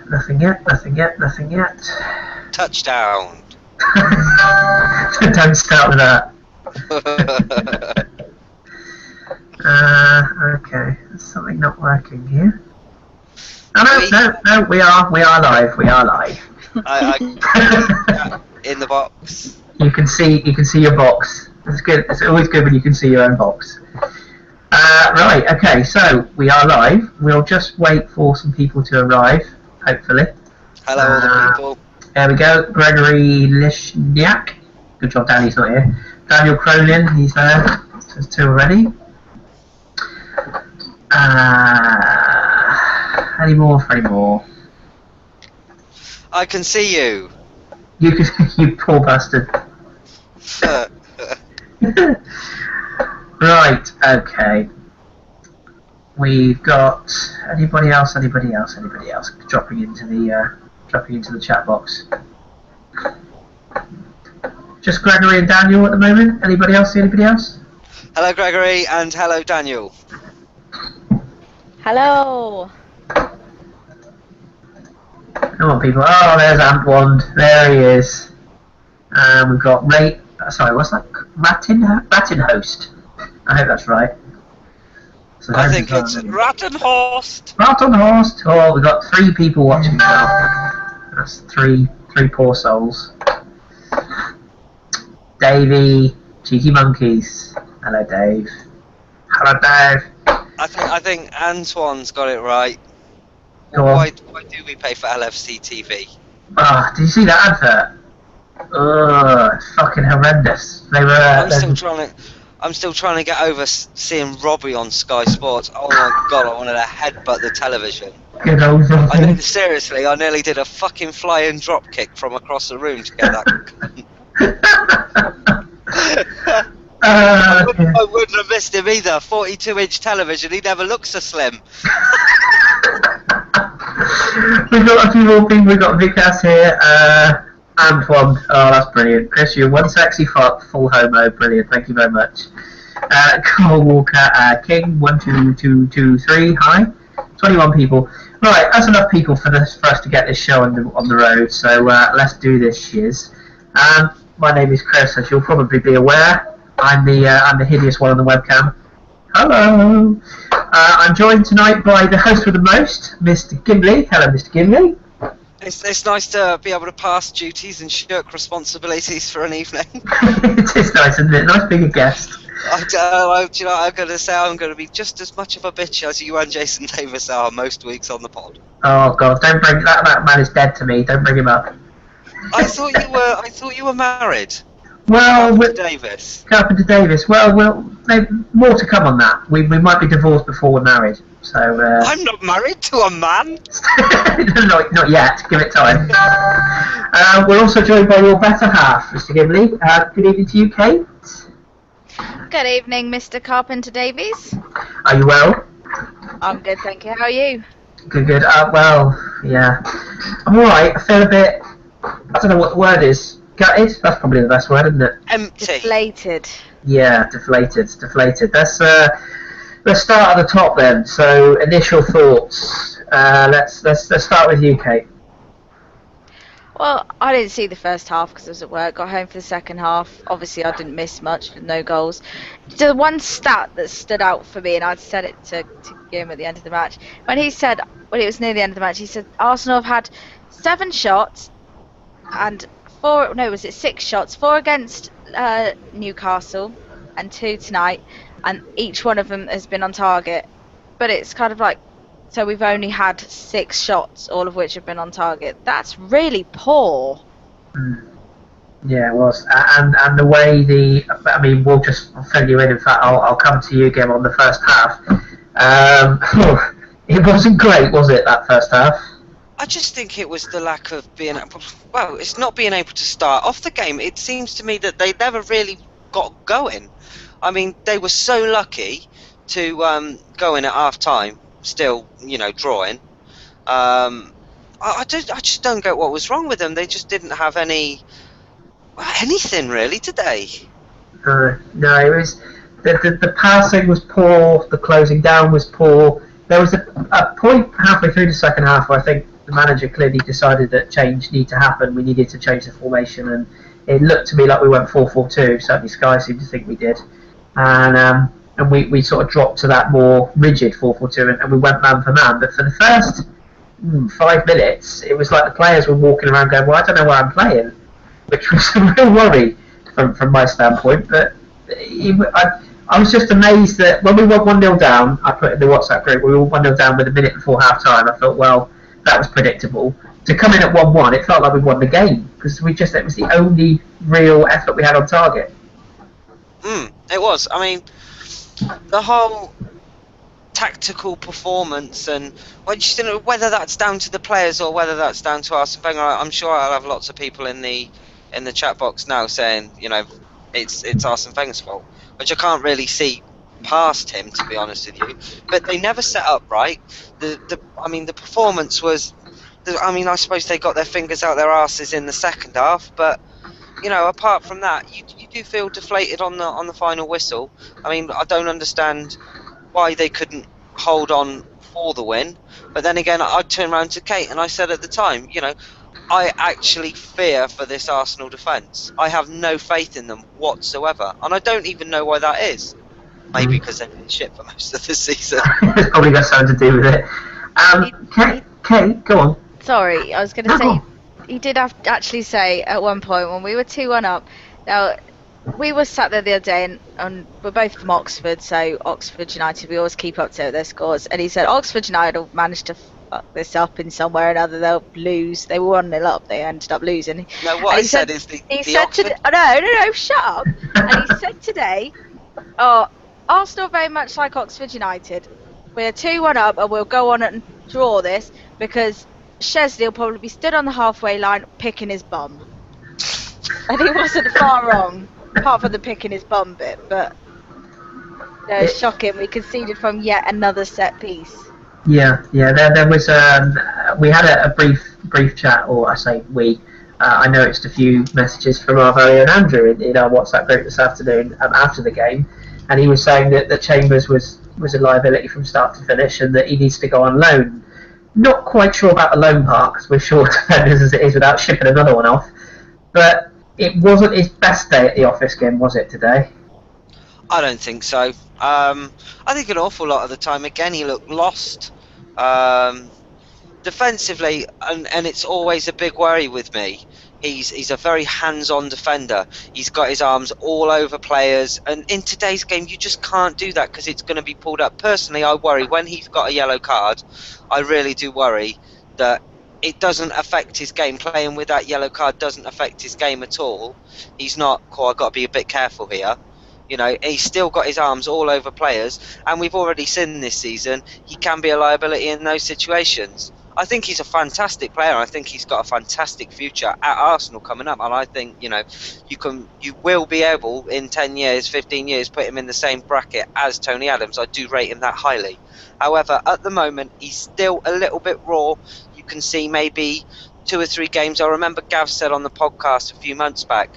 Nothing yet, nothing yet, nothing yet. Touchdown. Don't start with that. Okay, there's something not working here. Oh, no, we are live, we are live. I in the box. You can see your box. It's good. It's always good when you can see your own box. Right, okay, so we are live. We'll just wait for some people to arrive, hopefully. Hello, all the people. There we go. Gregory Lishniak. Good job, Danny's not here. Daniel Cronin, he's there. So there's two already. Any more? I can see you. You poor bastard. Right, okay. We've got anybody else dropping into the chat box. Just Gregory and Daniel at the moment. Anybody else? Hello, Gregory, and hello, Daniel. Hello. Come on, people. Oh, there's Antwand. There he is. And we've got Ray. Sorry, what's that? Rattenhost. I hope that's right. So I think it's Rattenhorst. Rattenhorst. Oh, we've got 3 people watching now. That's three poor souls. Davey, Cheeky Monkeys. Hello, Dave. Hello, Dave. I think Antoine's got it right. Go Why on. do we pay for LFC TV? Ah, did you see that advert? Ugh, it's fucking horrendous. They were. I'm still trying to get over seeing Robbie on Sky Sports. Oh my god, I wanted to headbutt the television. Good old Robbie. Seriously, I nearly did a fucking flying drop kick from across the room to get that. I wouldn't have missed him either. 42-inch television, he never looks so slim. We've got a few more people. We've got Vikas here. Antoine. Oh, that's brilliant. Chris, you're one sexy full homo. Brilliant. Thank you very much. Carl Walker. King. 1, 2, 2, 2, 3. Hi. 21 people. Right, that's enough people for us to get this show on the road. So let's do this, shiz. My name is Chris, as you'll probably be aware. I'm the hideous one on the webcam. Hello. I'm joined tonight by the host with the most, Mr. Gimli. Hello, Mr. Gimli. It's nice to be able to pass duties and shirk responsibilities for an evening. It is nice, isn't it? Nice being a guest. I'm going to say I'm going to be just as much of a bitch as you and Jason Davis are most weeks on the pod. Oh God! Don't bring that man is dead to me. Don't bring him up. I thought you were married. Well, Carpenter Davis. Well, more to come on that. We might be divorced before we're married. So I'm not married to a man. not yet. Give it time. We're also joined by your better half, Mr. Gimli. Good evening to you, Kate. Good evening, Mr. Carpenter Davies. Are you well? I'm good, thank you. How are you? Good. Well, yeah. I'm alright. I feel a bit. I don't know what the word is. Gutted? That's probably the best word, isn't it? Empty. Deflated. Yeah, deflated. Let's start at the top then. So, initial thoughts. Let's start with you, Kate. Well, I didn't see the first half because I was at work. Got home for the second half. Obviously, I didn't miss much with no goals. The one stat that stood out for me, and I'd said it to Guillaume at the end of the match, when it was near the end of the match, he said Arsenal have had 7 shots and 6 shots, 4 against Newcastle and 2 tonight, and each one of them has been on target. But it's kind of like, so we've only had 6 shots, all of which have been on target. That's really poor. Yeah, it was. And the way we'll just fill you in. In fact, I'll come to you again on the first half. It wasn't great, was it, that first half? I just think it was the lack of it's not being able to start off the game. It seems to me that they never really got going. I mean, they were so lucky to go in at half time, still, drawing. I just don't get what was wrong with them. They just didn't have anything really, did they? No, it was the passing was poor, the closing down was poor. There was a point halfway through the second half where I think the manager clearly decided that change needed to happen. We needed to change the formation, and it looked to me like we went 4-4-2. Certainly, Sky seemed to think we did, and we sort of dropped to that more rigid 4-4-2, and we went man for man. But for the first 5 minutes, it was like the players were walking around going, "Well, I don't know where I'm playing," which was a real worry from my standpoint. But I was just amazed that when we went 1-0 down, I put in the WhatsApp group, we were 1-0 down with a minute before half time. I thought, well, that was predictable. To come in at 1-1, it felt like we won the game because it was the only real effort we had on target. It was. I mean, the whole tactical performance, and just, whether that's down to the players or whether that's down to Arsene Wenger, I'm sure I'll have lots of people in the chat box now saying, it's Arsene Wenger's fault, which I can't really see past him, to be honest with you. But they never set up right. The performance was. I suppose they got their fingers out their asses in the second half, but apart from that, you do feel deflated on the final whistle. I mean, I don't understand why they couldn't hold on for the win. But then again, I turned around to Kate and I said at the time, I actually fear for this Arsenal defence. I have no faith in them whatsoever, and I don't even know why that is. Maybe because they've been shit for most of the season. It's probably got something to do with it. Kate, go on. Sorry, I was going to say, he did actually say at one point when we were 2-1 up. Now, we were sat there the other day, and we're both from Oxford, so Oxford United, we always keep up to with their scores. And he said Oxford United will manage to fuck this up in some way or another. They'll lose. They were 1-0 up. They ended up losing. No, what he said is he said Oxford... No, shut up. And he said today, Arsenal very much like Oxford United. We're 2-1 up, and we'll go on and draw this because Chesley will probably be stood on the halfway line picking his bum. And he wasn't far wrong, apart from the picking his bum bit, but it's shocking. We conceded from yet another set piece. Yeah. There was we had a brief chat, or I say we. I noticed a few messages from our very own Andrew in our WhatsApp group this afternoon after the game, and he was saying that Chambers was a liability from start to finish, and that he needs to go on loan. Not quite sure about the loan part because we're short defenders as it is without shipping another one off. But it wasn't his best day at the office game, was it, today? I don't think so. I think an awful lot of the time, again, he looked lost. Defensively, and it's always a big worry with me. He's a very hands-on defender. He's got his arms all over players, and in today's game you just can't do that because it's going to be pulled up. Personally, I worry when he's got a yellow card. I really do worry that it doesn't affect his game. Playing with that yellow card doesn't affect his game at all. He's not, I've got to be a bit careful here. He's still got his arms all over players, and we've already seen this season he can be a liability in those situations. I think he's a fantastic player. I think he's got a fantastic future at Arsenal coming up, and I think you will be able in 10 years, 15 years, put him in the same bracket as Tony Adams. I do rate him that highly. However, at the moment he's still a little bit raw. You can see maybe 2 or 3 games. I remember Gav said on the podcast a few months back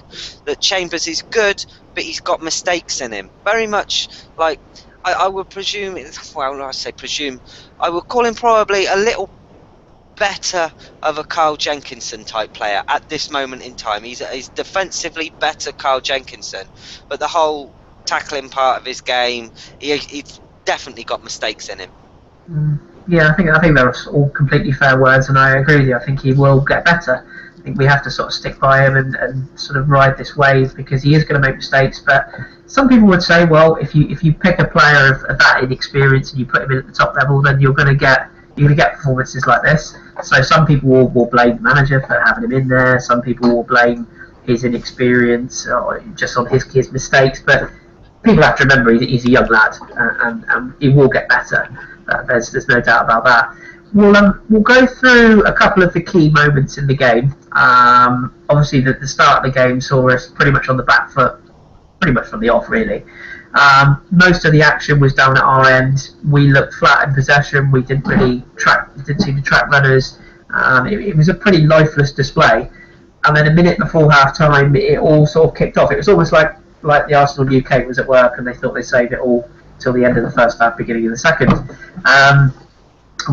that Chambers is good, but he's got mistakes in him. Very much like I would presume. Well, I say presume. I would call him probably a little better of a Carl Jenkinson type player at this moment in time. He's defensively better Carl Jenkinson, but the whole tackling part of his game, he's definitely got mistakes in him. Yeah, I think those are all completely fair words, and I agree with you. I think he will get better. I think we have to sort of stick by him and sort of ride this wave because he is going to make mistakes. But some people would say, well, if you pick a player of that inexperience and you put him in at the top level, then you're going to get performances like this. So some people will blame the manager for having him in there. Some people will blame his inexperience or just on his mistakes. But people have to remember he's a young lad, and he will get better. There's no doubt about that. We'll go through a couple of the key moments in the game. Obviously, the start of the game saw us pretty much on the back foot, pretty much from the off, really. Most of the action was down at our end. We looked flat in possession. We didn't seem to track runners. It was a pretty lifeless display. And then a minute before half time, it all sort of kicked off. It was almost like like the Arsenal UK was at work and they thought they saved it all till the end of the first half, beginning of the second.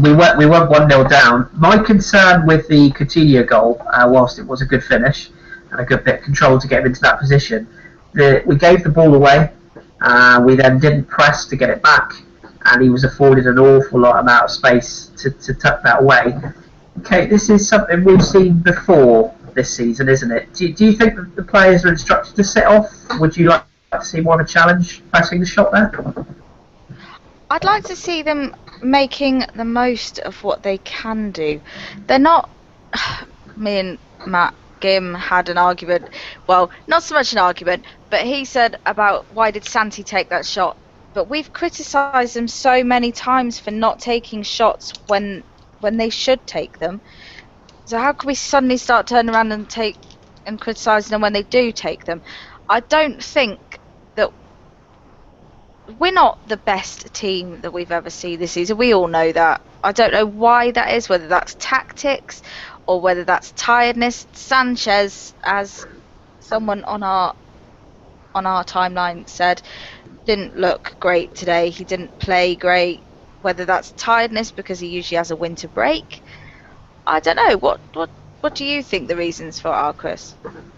We went 1-0 down. My concern with the Coutinho goal, whilst it was a good finish and a good bit of control to get him into that position, we gave the ball away. We then didn't press to get it back, and he was afforded an awful lot amount of space to tuck that away. Okay, this is something we've seen before this season, isn't it? Do you think that the players are instructed to sit off? Would you like to see more of a challenge pressing the shot there? I'd like to see them making the most of what they can do. They're not... Me and Matt Gim had an argument, well, not so much an argument, but he said about why did Santi take that shot? But we've criticised them so many times for not taking shots when they should take them. So how can we suddenly start turning around and criticising them when they do take them? I don't think that... We're not the best team that we've ever seen this season. We all know that. I don't know why that is, whether that's tactics or whether that's tiredness. Sanchez, as someone on our timeline said, didn't look great today. He didn't play great. Whether that's tiredness because he usually has a winter break, I don't know. What do you think the reasons for are, Chris?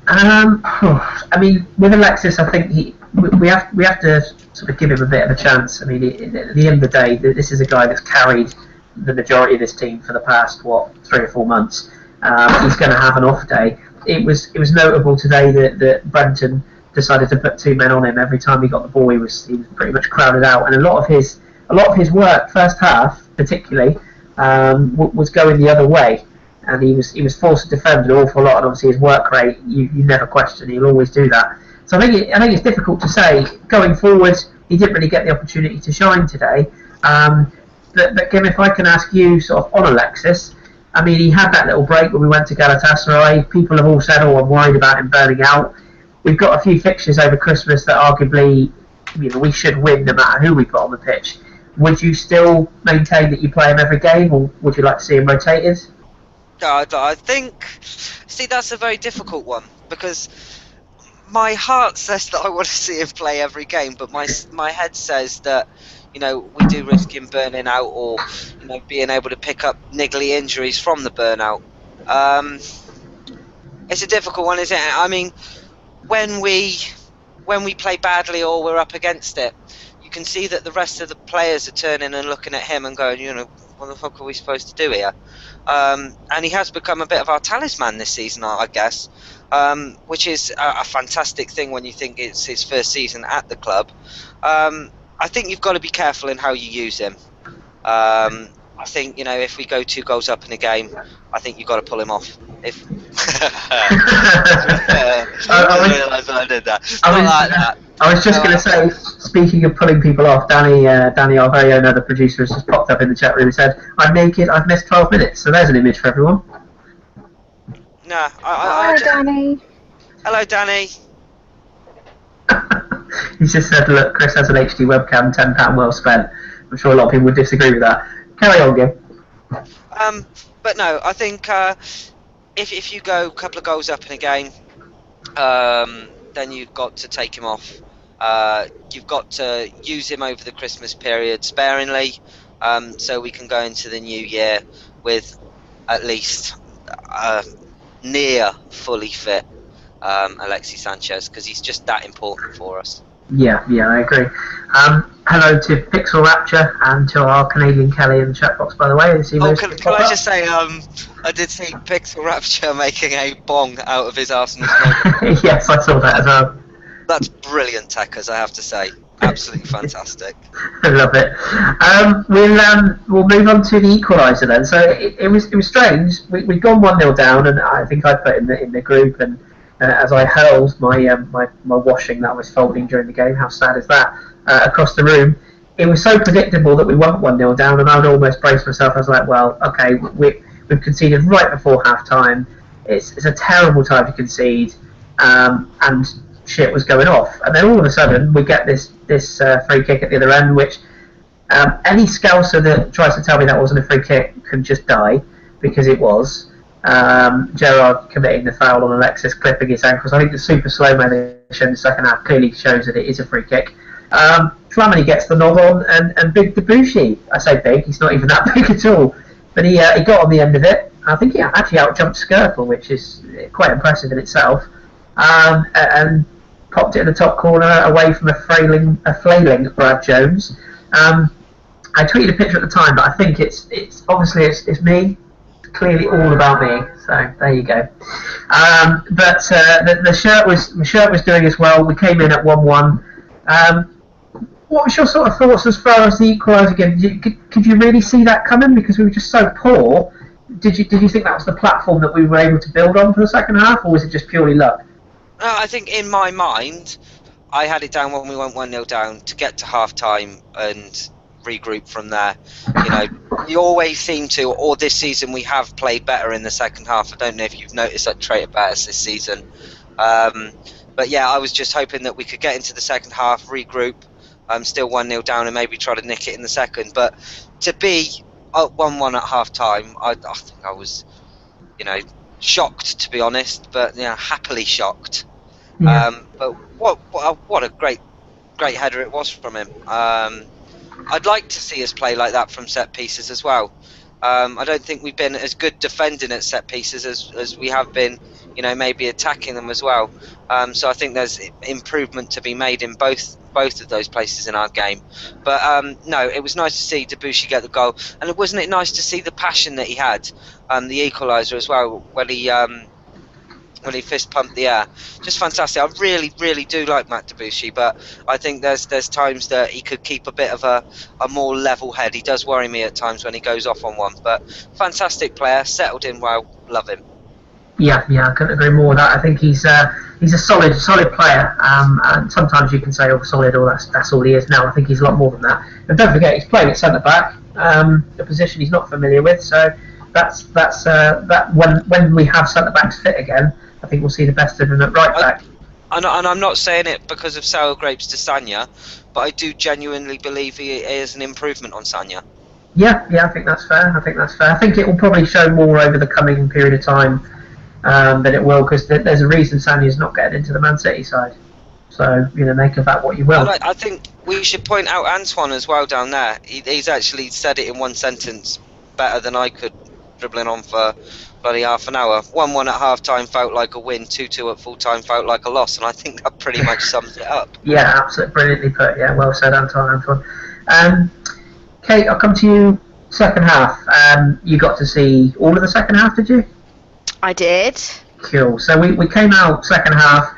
I mean, with Alexis, I think we have to sort of give him a bit of a chance. I mean, at the end of the day, this is a guy that's carried the majority of this team for the past 3 or 4 months. He's going to have an off day. It was notable today that Brenton decided to put 2 men on him every time he got the ball. He was pretty much crowded out, and a lot of his work, first half particularly, was going the other way, and he was forced to defend an awful lot. And obviously his work rate, you never question. He'll always do that. So I think it's difficult to say going forward. He didn't really get the opportunity to shine today. But Kim, if I can ask you sort of on Alexis, I mean, he had that little break when we went to Galatasaray. People have all said, I'm worried about him burning out. We've got a few fixtures over Christmas that arguably, we should win no matter who we put on the pitch. Would you still maintain that you play him every game, or would you like to see him rotated? I think, that's a very difficult one, because my heart says that I want to see him play every game, but my head says that, we do risk him burning out, or, being able to pick up niggly injuries from the burnout. It's a difficult one, isn't it? I mean, when we play badly or we're up against it, you can see that the rest of the players are turning and looking at him and going, what the fuck are we supposed to do here? And he has become a bit of our talisman this season, I guess, which is a fantastic thing when you think it's his first season at the club. I think you've got to be careful in how you use him. I think, if we go 2 goals up in a game, I think you've got to pull him off. I realised I did that. I was just going to say, speaking of pulling people off, Danny, our very own other producer, has just popped up in the chat room and said, "I'm naked, I've missed 12 minutes." So there's an image for everyone. Hi, Danny. Hello, Danny. He just said, "Look, Chris has an HD webcam, £10 well spent." I'm sure a lot of people would disagree with that. Carry on, Gim. But no, I think if you go a couple of goals up in a game, then you've got to take him off. You've got to use him over the Christmas period sparingly, so we can go into the new year with at least near fully fit Alexis Sanchez, because he's just that important for us. Yeah, I agree. Hello to Pixel Rapture and to our Canadian Kelly in the chat box, by the way. Can I just say, I did see Pixel Rapture making a bong out of his Arsenal smoke. Yes, I saw that as well. That's brilliant, Techers, I have to say. Absolutely fantastic. I love it. We'll move on to the equaliser then. So it was strange. We'd gone 1-0 down, and I think I put in the group, and as I hurled my washing that I was folding during the game, how sad is that, across the room, it was so predictable that we went 1-0 down, and I would almost brace myself. I was like, well, okay, we've conceded right before half-time. It's a terrible time to concede, and shit was going off. And then all of a sudden, we get this free kick at the other end, which any Scouser that tries to tell me that wasn't a free kick can just die, because it was. Gerrard committing the foul on Alexis, clipping his ankles. I think the super slow-mo they showed in the second half clearly shows that it is a free kick. Flamini gets the nod on, and Big Debussy, I say big, he's not even that big at all, but he got on the end of it. I think he actually outjumped Skirtle, which is quite impressive in itself, and popped it in the top corner away from a flailing Brad Jones. I tweeted a picture at the time, but I think it's obviously it's me. It's clearly all about me. So there you go. But the shirt was doing as well. We came in at 1-1. What was your sort of thoughts as far as the equaliser game? Could you really see that coming because we were just so poor? Did you think that was the platform that we were able to build on for the second half, or was it just purely luck? I think in my mind, I had it down when we went 1-0 down to get to half time and regroup from there. You know, we always seem to, or this season we have played better in the second half. I don't know if you've noticed that trait about us this season. But yeah, I was just hoping that we could get into the second half, regroup, still 1-0 down and maybe try to nick it in the second. But to be 1-1 at half time, I think I was, shocked, to be honest, but happily shocked. Yeah. But what a great header it was from him. I'd like to see us play like that from set pieces as well. I don't think we've been as good defending at set pieces as we have been, maybe attacking them as well. So I think there's improvement to be made in both of those places in our game. But no, it was nice to see Debussy get the goal, and wasn't it nice to see the passion that he had, the equaliser as well, when he fist pumped the air. Just fantastic. I really, really do like Matt Debussy, but I think there's times that he could keep a bit of a more level head. He does worry me at times when he goes off on one, but fantastic player, settled in well, love him. Yeah, I couldn't agree more with that. I think he's a solid player, and sometimes you can say, oh, solid, or that's all he is. No, I think he's a lot more than that. And don't forget, he's playing at centre back, a position he's not familiar with. So that's that. When we have centre backs fit again, I think we'll see the best of him at right back. And I'm not saying it because of sour grapes to Sanya, but I do genuinely believe he is an improvement on Sanya. Yeah, I think that's fair. I think it will probably show more over the coming period of time than it will, because there's a reason Sanya's not getting into the Man City side. So, make of that what you will. I think we should point out Antoine as well down there. He's actually said it in one sentence better than I could, dribbling on for bloody half an hour. 1-1 at half time felt like a win, 2-2 at full time felt like a loss, and I think that pretty much sums it up. Yeah, absolutely brilliantly put. Yeah, well said, Antoine. Kate, I'll come to you. Second half. You got to see all of the second half, did you? I did. Cool. So we came out second half.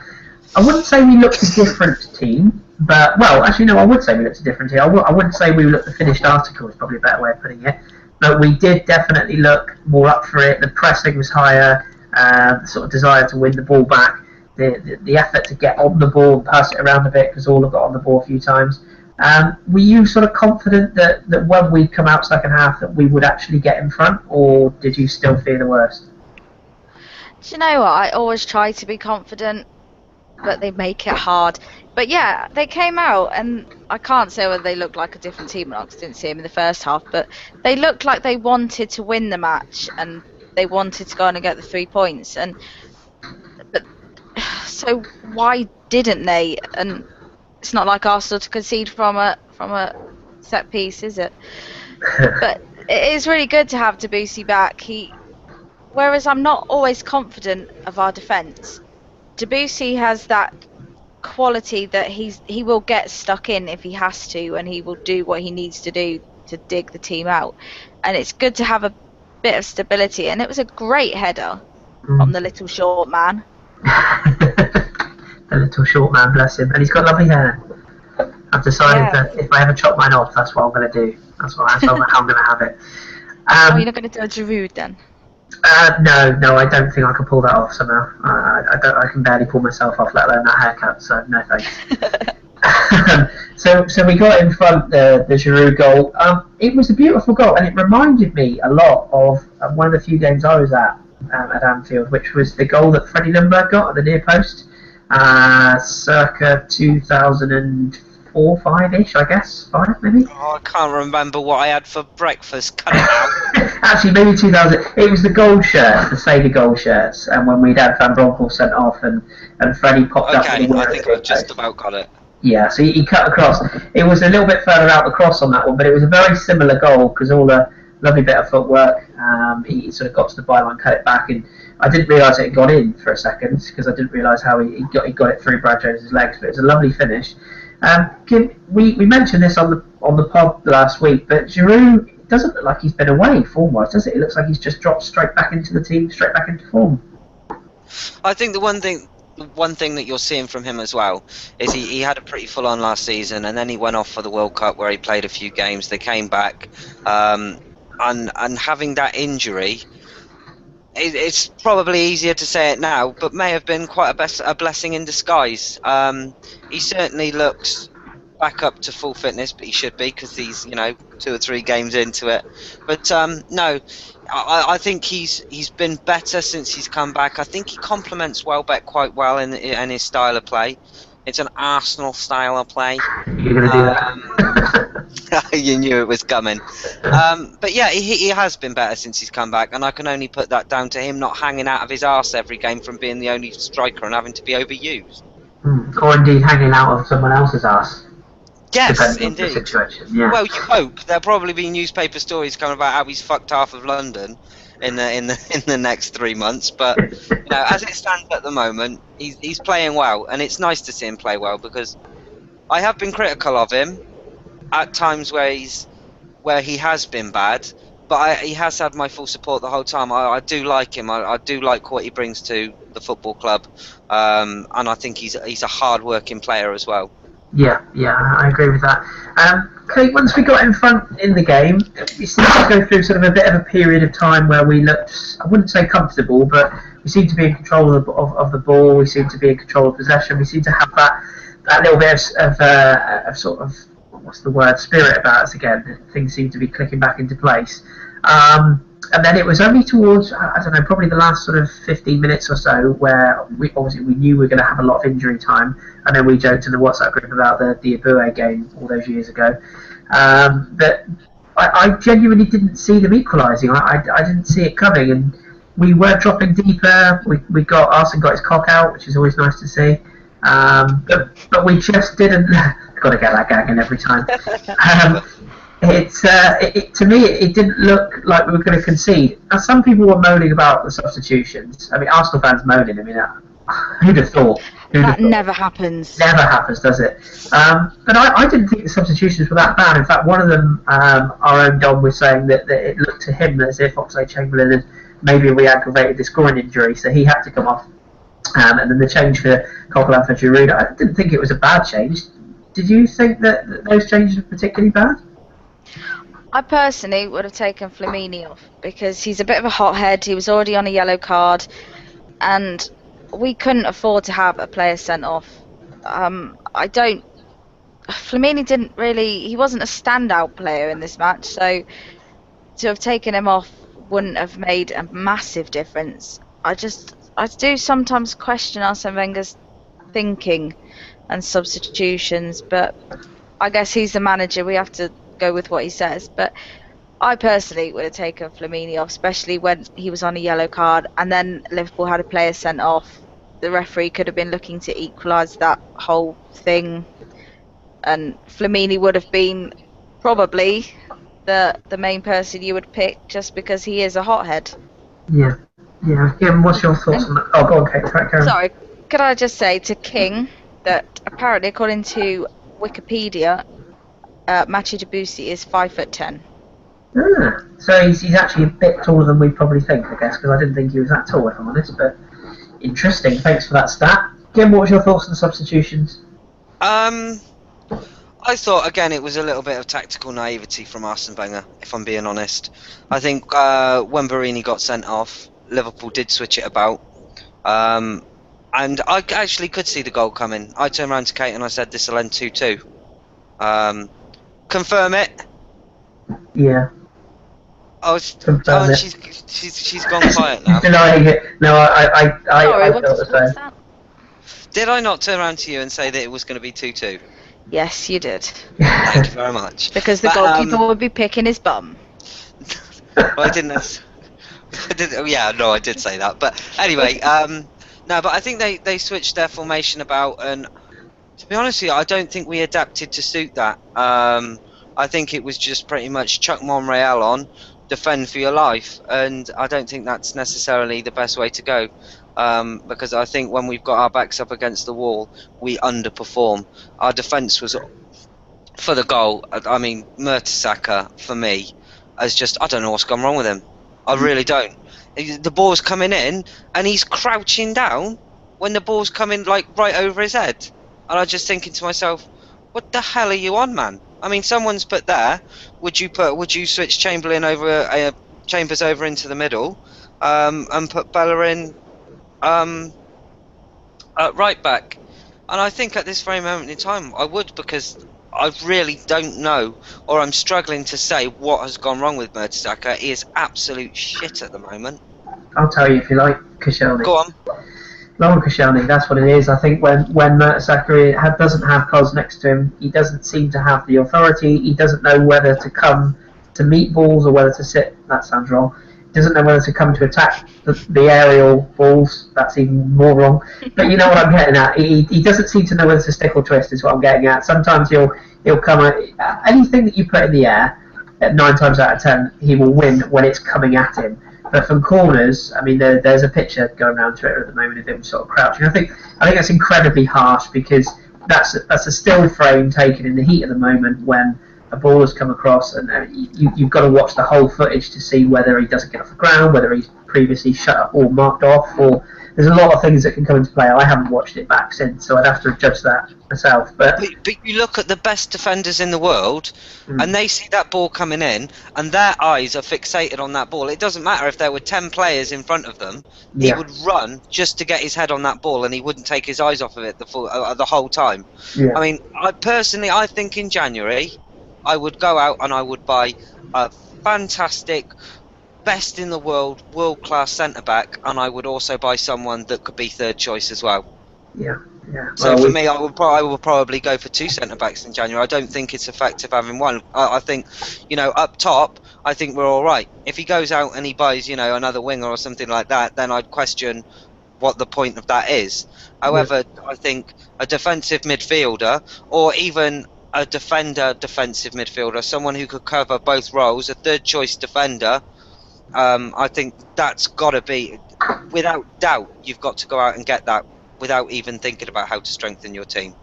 I wouldn't say we looked a different team, but, well, actually, no, I would say we looked a different team. I wouldn't say we looked the finished article, is probably a better way of putting it. But we did definitely look more up for it. The pressing was higher, the sort of desire to win the ball back, the effort to get on the ball and pass it around a bit, because all have got on the ball a few times. Were you sort of confident that when we come out second half that we would actually get in front, or did you still fear the worst? Do you know what? I always try to be confident, but they make it hard. But yeah, they came out, and I can't say whether they looked like a different team or not, because I didn't see them in the first half, but they looked like they wanted to win the match, and they wanted to go on and get the 3 points. But so why didn't they? And it's not like Arsenal to concede from a set piece, is it? But it is really good to have Debussy back. Whereas I'm not always confident of our defence, Debussy has that quality that he will get stuck in if he has to, and he will do what he needs to do to dig the team out. And it's good to have a bit of stability. And it was a great header from the little short man. The little short man, bless him. And he's got lovely hair. I've decided that if I ever chop mine off, that's what I'm going to do. That's how I'm going to have it. You're not going to do a Giroud then? No, I don't think I can pull that off somehow. I can barely pull myself off, let alone that haircut, so no thanks. So we got in front the Giroud goal. It was a beautiful goal, and it reminded me a lot of one of the few games I was at Anfield, which was the goal that Freddie Ljungberg got at the near post, circa 2004-5-ish, I guess, 5 maybe. Oh, I can't remember what I had for breakfast. Cut it out. Actually, maybe 2000. It was the gold shirts, the Sega gold shirts, and when we'd had Van Bronckhorst sent off, and Freddie popped up with Okay, the winner I of think the I've big just post. about got it. Yeah, so he cut across. It was a little bit further out the cross on that one, but it was a very similar goal because all the lovely bit of footwork. He sort of got to the byline, cut it back, and I didn't realise it had gone in for a second because I didn't realise how he got it through Brad Jones's legs. But it was a lovely finish. Kim, we mentioned this on the pod last week, but Giroud doesn't look like he's been away form-wise, does it? It looks like he's just dropped straight back into the team, straight back into form. I think the one thing that you're seeing from him as well is he had a pretty full on last season, and then he went off for the World Cup where he played a few games. They came back, and having that injury, it's probably easier to say it now, but may have been quite a blessing in disguise. He certainly looks back up to full fitness, but he should be because he's 2 or 3 games into it. But no, I think he's been better since he's come back. I think he complements Welbeck quite well in his style of play. It's an Arsenal style of play. You're going to do that. You knew it was coming. But yeah, he has been better since he's come back, and I can only put that down to him not hanging out of his arse every game from being the only striker and having to be overused. Or indeed hanging out of someone else's ass. Yes, Depending on the indeed. situation, yeah. Well, you hope there'll probably be newspaper stories coming about how he's fucked half of London in the next 3 months. But as it stands at the moment, he's playing well, and it's nice to see him play well because I have been critical of him at times where he has been bad, but he has had my full support the whole time. I do like him. I do like what he brings to the football club, and I think he's a hard-working player as well. Yeah, I agree with that. Kate, once we got in front in the game, we seemed to go through sort of a bit of a period of time where we looked, I wouldn't say comfortable, but we seemed to be in control of the ball, we seemed to be in control of possession, we seemed to have that little bit of sort of, what's the word, spirit about us again. Things seemed to be clicking back into place. And then it was only towards, I don't know, probably the last sort of 15 minutes or so where we knew we were going to have a lot of injury time. And then we joked in the WhatsApp group about the Abue game all those years ago. That I genuinely didn't see them equalising. I didn't see it coming. And we were dropping deeper. Arsene got his cock out, which is always nice to see. But we just didn't. Got to get that gag in every time. To me, it didn't look like we were going to concede. Now, some people were moaning about the substitutions. I mean, Arsenal fans moaning. I mean, who'd have thought? That never happens. Never happens, does it? But I didn't think the substitutions were that bad. In fact, one of them, our own Dom, was saying that it looked to him as if Oxlade-Chamberlain had maybe re-aggravated this groin injury, so he had to come off. And then the change for Coquelin for Giroud, I didn't think it was a bad change. Did you think that those changes were particularly bad? I personally would have taken Flamini off because he's a bit of a hothead. He was already on a yellow card, and we couldn't afford to have a player sent off. Flamini didn't really. He wasn't a standout player in this match, so to have taken him off wouldn't have made a massive difference. I do sometimes question Arsene Wenger's thinking and substitutions, but I guess he's the manager. We have to go with what he says. But I personally would have taken Flamini off, especially when he was on a yellow card, and then Liverpool had a player sent off. The referee could have been looking to equalise that whole thing, and Flamini would have been probably the main person you would pick just because he is a hothead. Yeah. Kim, what's your thoughts on that? Oh, go on, Kate. Karen. Sorry, could I just say to King that apparently, according to Wikipedia, Machi Debussy is 5'10". So he's actually a bit taller than we probably think, I guess, because I didn't think he was that tall, if I'm honest. But interesting. Thanks for that stat. Kim, what was your thoughts on the substitutions? I thought, again, it was a little bit of tactical naivety from Arsene Wenger, if I'm being honest. I think when Barini got sent off, Liverpool did switch it about. And I actually could see the goal coming. I turned around to Kate and I said, this will end 2-2. Confirm it. Yeah. She's gone quiet now. She's denying it. No, I Sorry, felt the same. Did I not turn around to you and say that it was going to be 2-2? Yes, you did. Thank you very much. Because the goalkeeper would be picking his bum. Well, I didn't. I did. Yeah, no, I did say that. But anyway, no, but I think they switched their formation about, and to be honest with you, I don't think we adapted to suit that. I think it was just pretty much chuck Monreal on, defend for your life, and I don't think that's necessarily the best way to go. Because I think when we've got our backs up against the wall, we underperform. Our defence was for the goal. I mean, Mertesacker for me has just, I don't know what's gone wrong with him. I really don't. The ball's coming in and he's crouching down when the ball's coming like right over his head, and I'm just thinking to myself, what the hell are you on, man? I mean, someone's put there. Would you switch Chambers over into the middle, and put Bellerin at right back? And I think at this very moment in time I would, because I really don't know, or I'm struggling to say what has gone wrong with Mertesacker. He is absolute shit at the moment. I'll tell you if you like, Koscielny. Go on. Lauren Koscielny, that's what it is. I think when Mertesacker doesn't have Cos next to him, he doesn't seem to have the authority. He doesn't know whether to come to meet balls or whether to sit. That sounds wrong. He doesn't know whether to come to attack the aerial balls. That's even more wrong. But you know what I'm getting at. He doesn't seem to know whether to stick or twist, is what I'm getting at. Sometimes he'll come at anything that you put in the air, 9 times out of 10, he will win when it's coming at him. But from corners, I mean, there's a picture going around Twitter at the moment of him sort of crouching. I think that's incredibly harsh, because that's a still frame taken in the heat of the moment when a ball has come across, and you've got to watch the whole footage to see whether he doesn't get off the ground, whether he's previously shut up or marked off, or there's a lot of things that can come into play. I haven't watched it back since, so I'd have to judge that myself. But you look at the best defenders in the world, and they see that ball coming in, and their eyes are fixated on that ball. It doesn't matter if there were 10 players in front of them; he would run just to get his head on that ball, and he wouldn't take his eyes off of it the whole time. Yeah. I mean, I think in January, I would go out and I would buy a fantastic, best in the world-class centre-back, and I would also buy someone that could be third choice as well. Yeah. So for me, I will probably go for 2 centre-backs in January. I don't think it's effective having one. I think, up top, I think we're all right. If he goes out and he buys, another winger or something like that, then I'd question what the point of that is. However, I think a defensive midfielder, or even a defensive midfielder, someone who could cover both roles, a third choice defender, I think that's got to be, without doubt, you've got to go out and get that without even thinking about how to strengthen your team.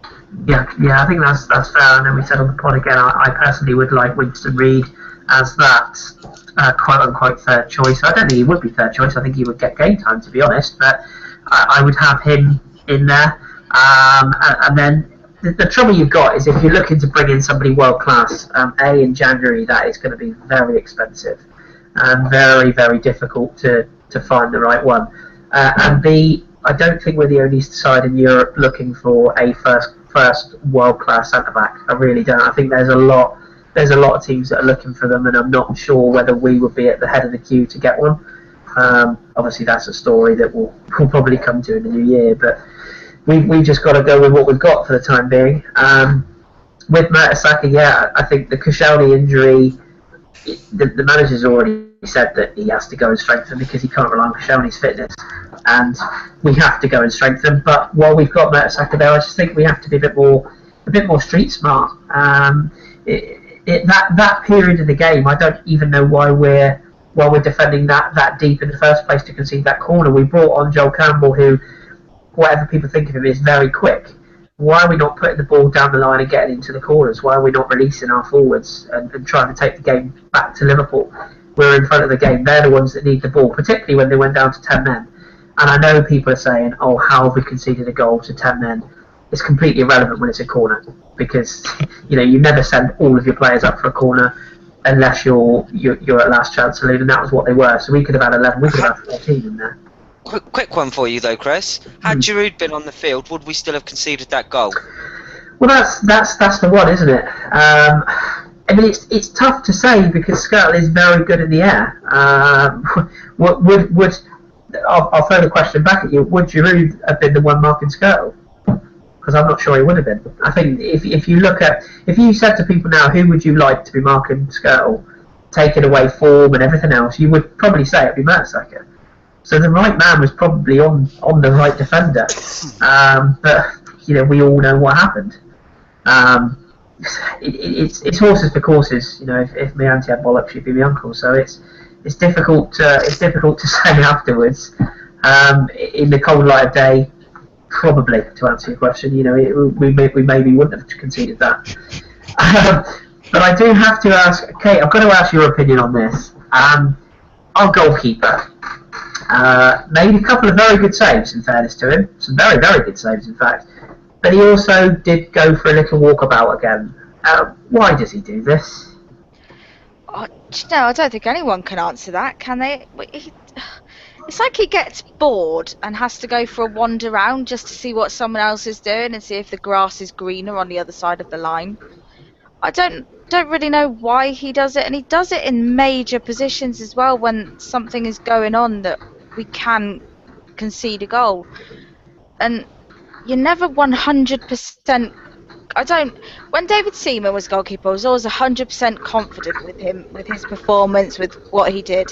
Yeah, I think that's fair. And then we said on the pod again, I personally would like Winston Reid as that quote unquote third choice. I don't think he would be third choice. I think he would get game time, to be honest. But I would have him in there. And then the trouble you've got is if you're looking to bring in somebody world class, in January, that is going to be very expensive and very, very difficult to find the right one. And B, I don't think we're the only side in Europe looking for a first world class centre back. I really don't. I think there's a lot of teams that are looking for them, and I'm not sure whether we would be at the head of the queue to get one. Obviously, that's a story that we'll probably come to in the new year, but we've just got to go with what we've got for the time being. With Mertesacker, I think the Koscielny injury, the manager's already said that he has to go and strengthen because he can't rely on Koscielny's fitness, and we have to go and strengthen. But while we've got Mertesacker there, I just think we have to be a bit more street smart. That period of the game, I don't even know why we're defending that deep in the first place to concede that corner. We brought on Joel Campbell, who, whatever people think of him, is very quick. Why are we not putting the ball down the line and getting into the corners? Why are we not releasing our forwards and trying to take the game back to Liverpool? We're in front of the game. They're the ones that need the ball, particularly when they went down to 10 men. And I know people are saying, oh, how have we conceded a goal to 10 men? It's completely irrelevant when it's a corner, because you never send all of your players up for a corner unless you're at last chance saloon, and that was what they were. So we could have had 11, we could have had 14 in there. Quick one for you though, Chris. Had Giroud been on the field, would we still have conceded that goal? Well, that's the one, isn't it? I mean, it's tough to say because Skirtle is very good in the air. I'll throw the question back at you. Would Giroud have been the one marking Skirtle? Because I'm not sure he would have been. I think if you said to people now, who would you like to be marking Skirtle? taking away form and everything else, you would probably say it'd be Mertesacker. So the right man was probably on the right defender. But we all know what happened. It's horses for courses. If my auntie had bollocks, she'd be my uncle. So it's difficult to say afterwards. In the cold light of day, probably, to answer your question, we maybe wouldn't have conceded that. But I do have to ask, Kate, I've got to ask your opinion on this. Our goalkeeper made a couple of very good saves, in fairness to him. Some very, very good saves, in fact. But he also did go for a little walkabout again. Why does he do this? I don't think anyone can answer that, can they? It's like he gets bored and has to go for a wander round just to see what someone else is doing and see if the grass is greener on the other side of the line. I don't really know why he does it, and he does it in major positions as well when something is going on that we can concede a goal. And you're never 100%. When David Seaman was goalkeeper, I was always 100% confident with him, with his performance, with what he did.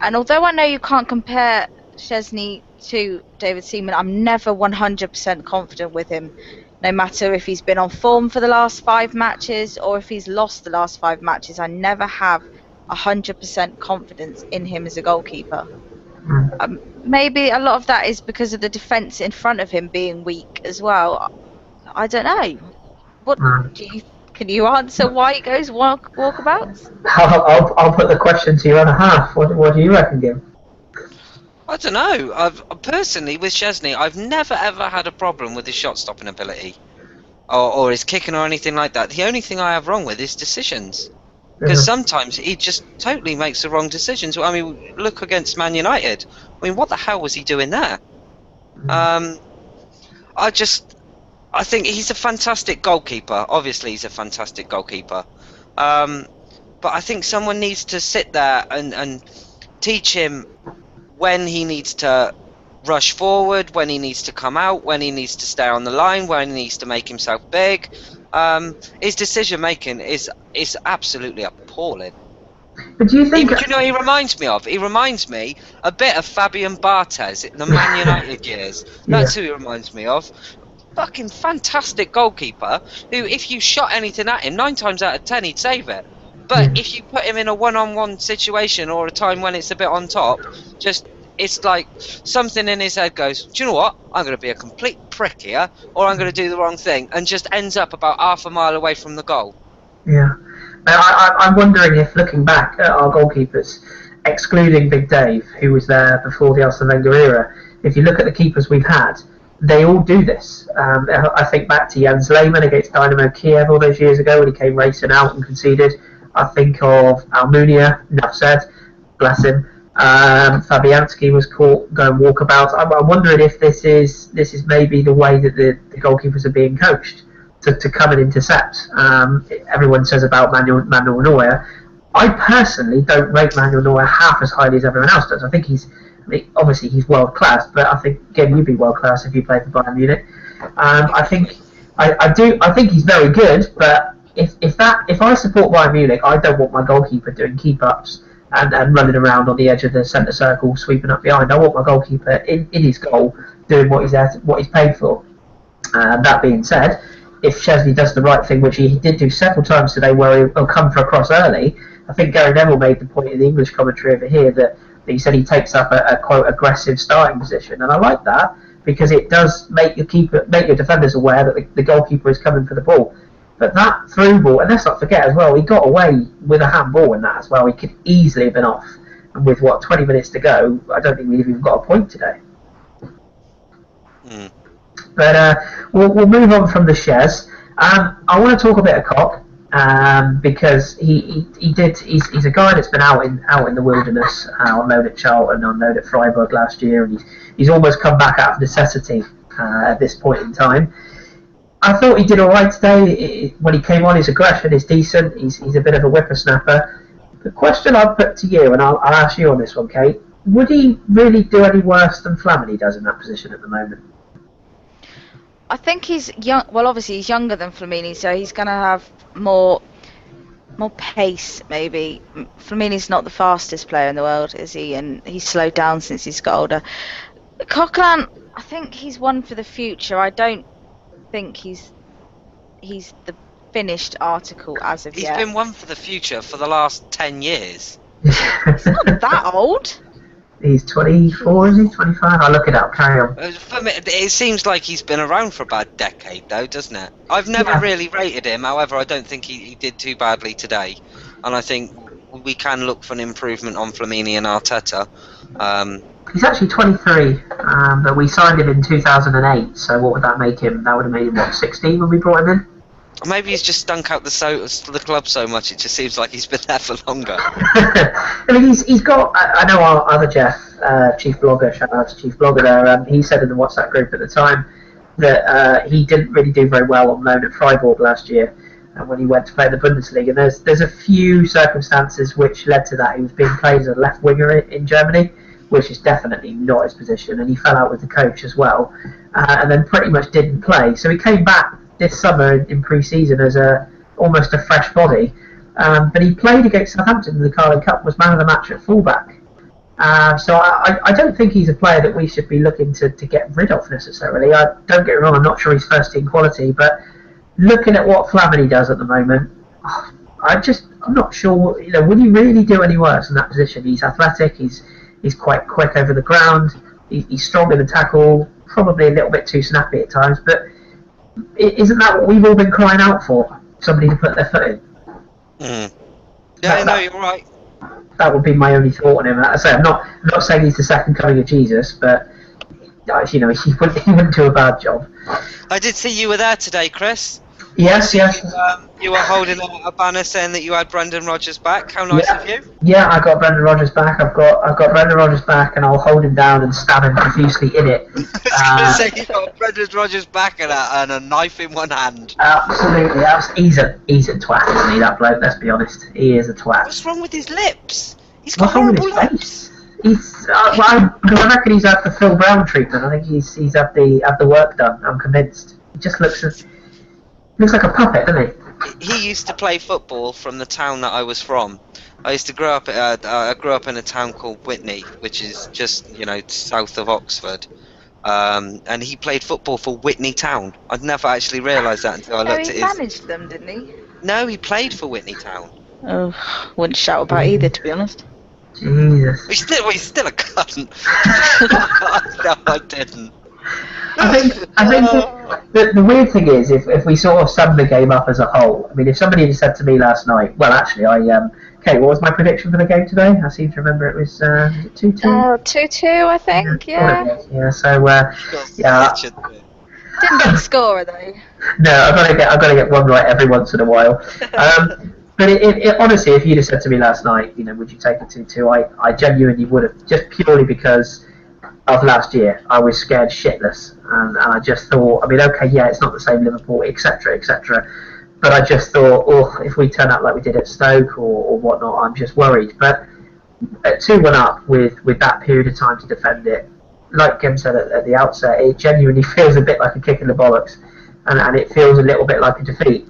And although I know you can't compare Szczesny to David Seaman, I'm never 100% confident with him, no matter if he's been on form for the last 5 matches or if he's lost the last 5 matches. I never have 100% confidence in him as a goalkeeper. Maybe a lot of that is because of the defence in front of him being weak as well. I don't know. Can you answer why he goes walkabouts? I'll put the question to your other half. What do you reckon, Jim? I don't know. I've personally, with Szczesny, I've never ever had a problem with his shot stopping ability or his kicking or anything like that. The only thing I have wrong with is decisions. Because sometimes he just totally makes the wrong decisions. I mean, look against Man United. I mean, what the hell was he doing there? I think he's a fantastic goalkeeper. Obviously, he's a fantastic goalkeeper. But I think someone needs to sit there and teach him when he needs to rush forward, when he needs to come out, when he needs to stay on the line, when he needs to make himself big. His decision making is absolutely appalling. But do you think? He reminds me of? He reminds me a bit of Fabian Barthez in the Man United years. That's who he reminds me of. Fucking fantastic goalkeeper who, if you shot anything at him, 9 times out of 10 he'd save it. But if you put him in a one-on-one situation or a time when it's a bit on top, it's like something in his head goes, do you know what? I'm going to be a complete prick here, or I'm going to do the wrong thing, and just ends up about half a mile away from the goal. Yeah. I'm wondering if, looking back at our goalkeepers, excluding Big Dave, who was there before the Arsene Wenger era, if you look at the keepers we've had, they all do this. I think back to Jens Lehmann against Dynamo Kiev all those years ago when he came racing out and conceded. I think of Almunia, enough said, bless him. Fabianski was caught going walkabout. I'm wondering if this is maybe the way that the goalkeepers are being coached to come and intercept. Everyone says about Manuel Neuer. I personally don't rate Manuel Neuer half as highly as everyone else does. I think obviously he's world class, but I think again you'd be world class if you played for Bayern Munich. I think he's very good, but if I support Bayern Munich, I don't want my goalkeeper doing keep ups and running around on the edge of the centre circle, sweeping up behind. I want my goalkeeper in his goal doing what he's paid for. That being said, if Szczesny does the right thing, which he did do several times today, where he'll come for a cross early, I think Gary Neville made the point in the English commentary over here that he said he takes up a quote aggressive starting position, and I like that because it does make your defenders aware that the goalkeeper is coming for the ball. But that through ball, and let's not forget as well, he got away with a handball in that as well. He could easily have been off, and with 20 minutes to go, I don't think we've even got a point today. But we'll move on from the Shez. I want to talk a bit of Koch because he's a guy that's been out in the wilderness on loan at Charlton, on loan at Freiburg last year, and he's almost come back out of necessity at this point in time. I thought he did all right today. When he came on, his aggression is decent. He's a bit of a whippersnapper. The question I'll put to you, and I'll ask you on this one, Kate, would he really do any worse than Flamini does in that position at the moment? I think he's young. Well, obviously he's younger than Flamini, so he's going to have more more pace, maybe. Flamini's not the fastest player in the world, is he? And he's slowed down since he's got older. Coquelin, I think he's one for the future. I don't think he's the finished article as of yet. He's been one for the future for the last 10 years. He's not that old. He's 24, is he? 25? I'll look it up, carry on. For me, it seems like he's been around for about a decade, though, doesn't it? I've never really rated him, however, I don't think he did too badly today. And I think we can look for an improvement on Flamini and Arteta. He's actually 23, but we signed him in 2008, so what would that make him? That would have made him, what, 16 when we brought him in? Maybe he's just stunk out the club so much, it just seems like he's been there for longer. I mean, he's got, I know our other Jeff, Chief Blogger, shout out to Chief Blogger there, he said in the WhatsApp group at the time that he didn't really do very well on loan at Freiburg last year when he went to play in the Bundesliga. And there's a few circumstances which led to that. He was being played as a left winger in Germany, which is definitely not his position, and he fell out with the coach as well, and then pretty much didn't play. So he came back this summer in pre-season as almost a fresh body, but he played against Southampton in the Carling Cup, was man of the match at fullback. So I don't think he's a player that we should be looking to get rid of necessarily. Don't get me wrong, I'm not sure he's first team quality, but looking at what Flamini does at the moment, I'm not sure. Would he really do any worse in that position? He's athletic, he's quite quick over the ground, he's strong in the tackle, probably a little bit too snappy at times, but isn't that what we've all been crying out for? Somebody to put their foot in. Yeah, no, you're right. That would be my only thought on him. I say I'm not saying he's the second coming of Jesus, but he wouldn't do a bad job. I did see you were there today, Chris. Yes. You were holding a banner saying that you had Brendan Rodgers back. How nice of you. Yeah, I got Brendan Rodgers back. I've got Brendan Rodgers back, and I'll hold him down and stab him profusely in it. I was going to say you got Brendan Rodgers back and a knife in one hand. Absolutely. He's a twat, isn't he, that bloke? Let's be honest. He is a twat. What's wrong with his lips? He's got What's wrong with his face? Because I reckon he's had the Phil Brown treatment. I think he's had the work done. I'm convinced. He just looks like a puppet, doesn't he? He used to play football from the town that I was from. I used to grow up. I grew up in a town called Whitney, which is just south of Oxford. And he played football for Whitney Town. I'd never actually realised that until I looked at his. He managed them, didn't he? No, he played for Whitney Town. Oh, wouldn't shout about either, to be honest. Jesus. He's still a cunt. No, I didn't. I think the weird thing is if we sort of sum the game up as a whole. I mean, if somebody had said to me last night, well, actually, okay, what was my prediction for the game today? I seem to remember it was 2-2. 2-2, I think. Yeah. Yeah. So yeah. Didn't get the scorer though. No, I've got to get one right every once in a while. But it, honestly, if you'd have said to me last night, would you take a 2-2? I genuinely would have, just purely because of last year. I was scared shitless, and I just thought, I mean, okay, yeah, it's not the same Liverpool, etc., but I just thought, if we turn up like we did at Stoke or whatnot, I'm just worried. But at 2-1 up with that period of time to defend it, like Kim said at the outset, it genuinely feels a bit like a kick in the bollocks, and it feels a little bit like a defeat.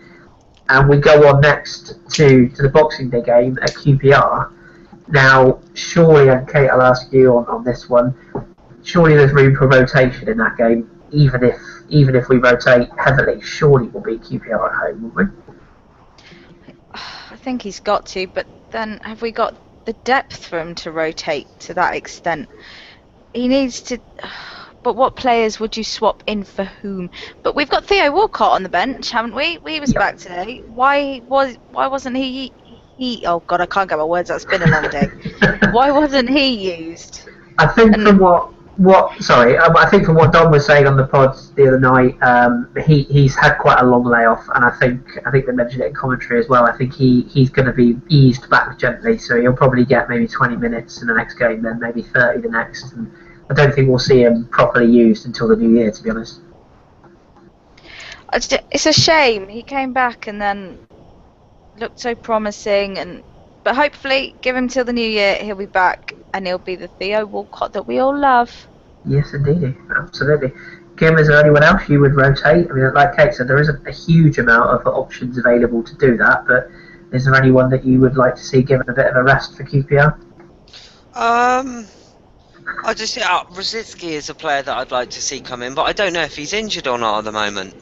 And we go on next to the Boxing Day game at QPR. Now, surely, and Kate, I'll ask you on this one, surely there's room for rotation in that game, even if we rotate heavily. Surely we'll beat QPR at home, won't we? I think he's got to, but then have we got the depth for him to rotate to that extent? He needs to. But what players would you swap in for whom? But we've got Theo Walcott on the bench, haven't we? He was back today. Why wasn't he? Oh God, I can't get my words out. It's been a long day. Why wasn't he used? I think from I think from what Don was saying on the pod the other night, he's had quite a long layoff, and I think they mentioned it in commentary as well. I think he's going to be eased back gently, so he'll probably get maybe 20 minutes in the next game, then maybe 30 the next. And I don't think we'll see him properly used until the new year, to be honest. It's a shame. He came back and then looked so promising, but hopefully give him till the new year, he'll be back and he'll be the Theo Walcott that we all love. Yes, indeed. Absolutely. Kim, is there anyone else you would rotate? I mean, like Kate said, there isn't a huge amount of options available to do that, but Is there anyone that you would like to see given a bit of a rest for QPR? I just think Rosicki is a player that I'd like to see come in, but I don't know if he's injured or not at the moment.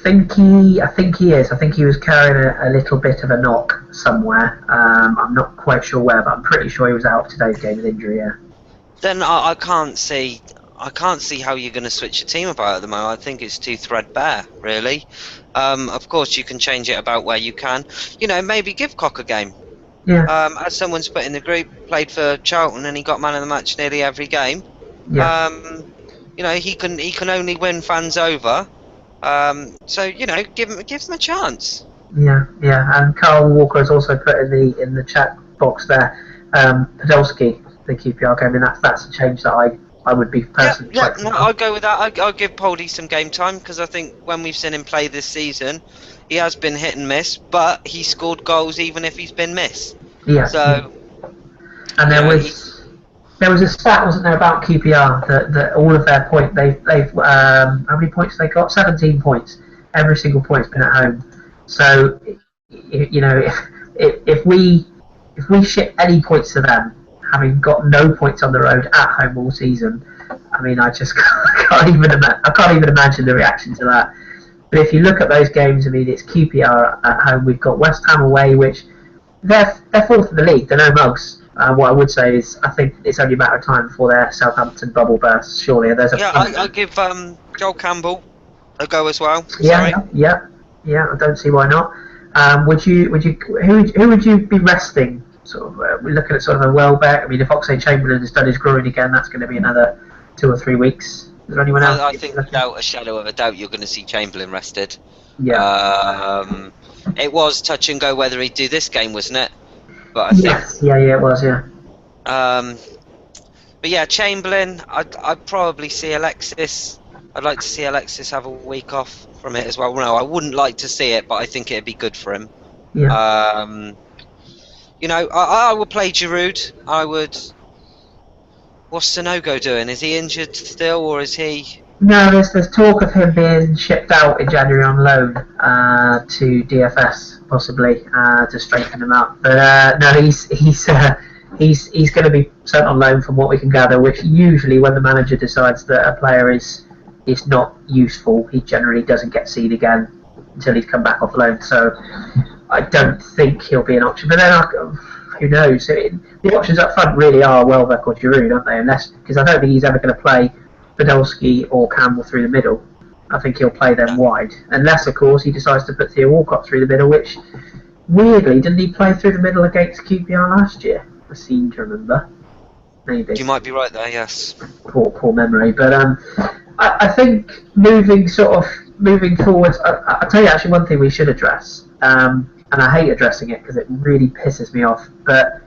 I think he is. I think he was carrying a little bit of a knock somewhere. I'm not quite sure where, but I'm pretty sure he was out of today's game with injury. Yeah. Then I can't see how you're going to switch your team about at the moment. I think it's too threadbare, really. Of course, you can change it about where you can. Maybe give Cock a game. Yeah. As someone's put in the group, played for Charlton and he got man of the match nearly every game. Yeah. He can only win fans over. So give him a chance. Yeah. And Carl Walker has also put in the chat box there. Podolski, the QPR game, and that's a change that I would be personally. Yeah, I'll go with that. I'll give Poldy some game time because I think when we've seen him play this season, he has been hit and miss, but he scored goals even if he's been missed. Yeah. So, and there was a stat, wasn't there, about QPR that all of their they've how many points they got? 17 points. Every single point's been at home. So if we ship any points to them, having got no points on the road at home all season, I mean, I just can't even imagine the reaction to that. But if you look at those games, I mean, it's QPR at home. We've got West Ham away, which they're fourth in the league. They're no mugs. What I would say is, I think it's only a matter of time before their Southampton bubble bursts. Surely, I'll give Joel Campbell a go as well. Yeah. I don't see why not. Who would you be resting? Sort of, we're looking at sort of a Welbeck. I mean, if Oxlade-Chamberlain has done his groin again, that's going to be another 2 or 3 weeks. Is there anyone else? I think without a shadow of a doubt, you're going to see Chamberlain rested. Yeah. It was touch and go whether he'd do this game, wasn't it? But I think. Yeah, it was. Yeah. But yeah, Chamberlain. I'd probably see Alexis. I'd like to see Alexis have a week off from it as well. No, I wouldn't like to see it, but I think it'd be good for him. Yeah. I would play Giroud. I would. What's Sanogo doing? Is he injured still, or is he? No, there's talk of him being shipped out in January on loan to DFS possibly to strengthen him up. But no, he's going to be sent on loan from what we can gather. Which usually, when the manager decides that a player is not useful, he generally doesn't get seen again until he's come back off loan. So I don't think he'll be an option. But then, who knows? The options up front really are Welbeck or Giroud, aren't they? Because I don't think he's ever going to play Podolski or Campbell through the middle. I think he'll play them wide. Unless, of course, he decides to put Theo Walcott through the middle, which, weirdly, didn't he play through the middle against QPR last year? I seem to remember. Maybe. You might be right there, yes. Poor memory. But I think moving forward, I'll tell you actually one thing we should address. And I hate addressing it because it really pisses me off. But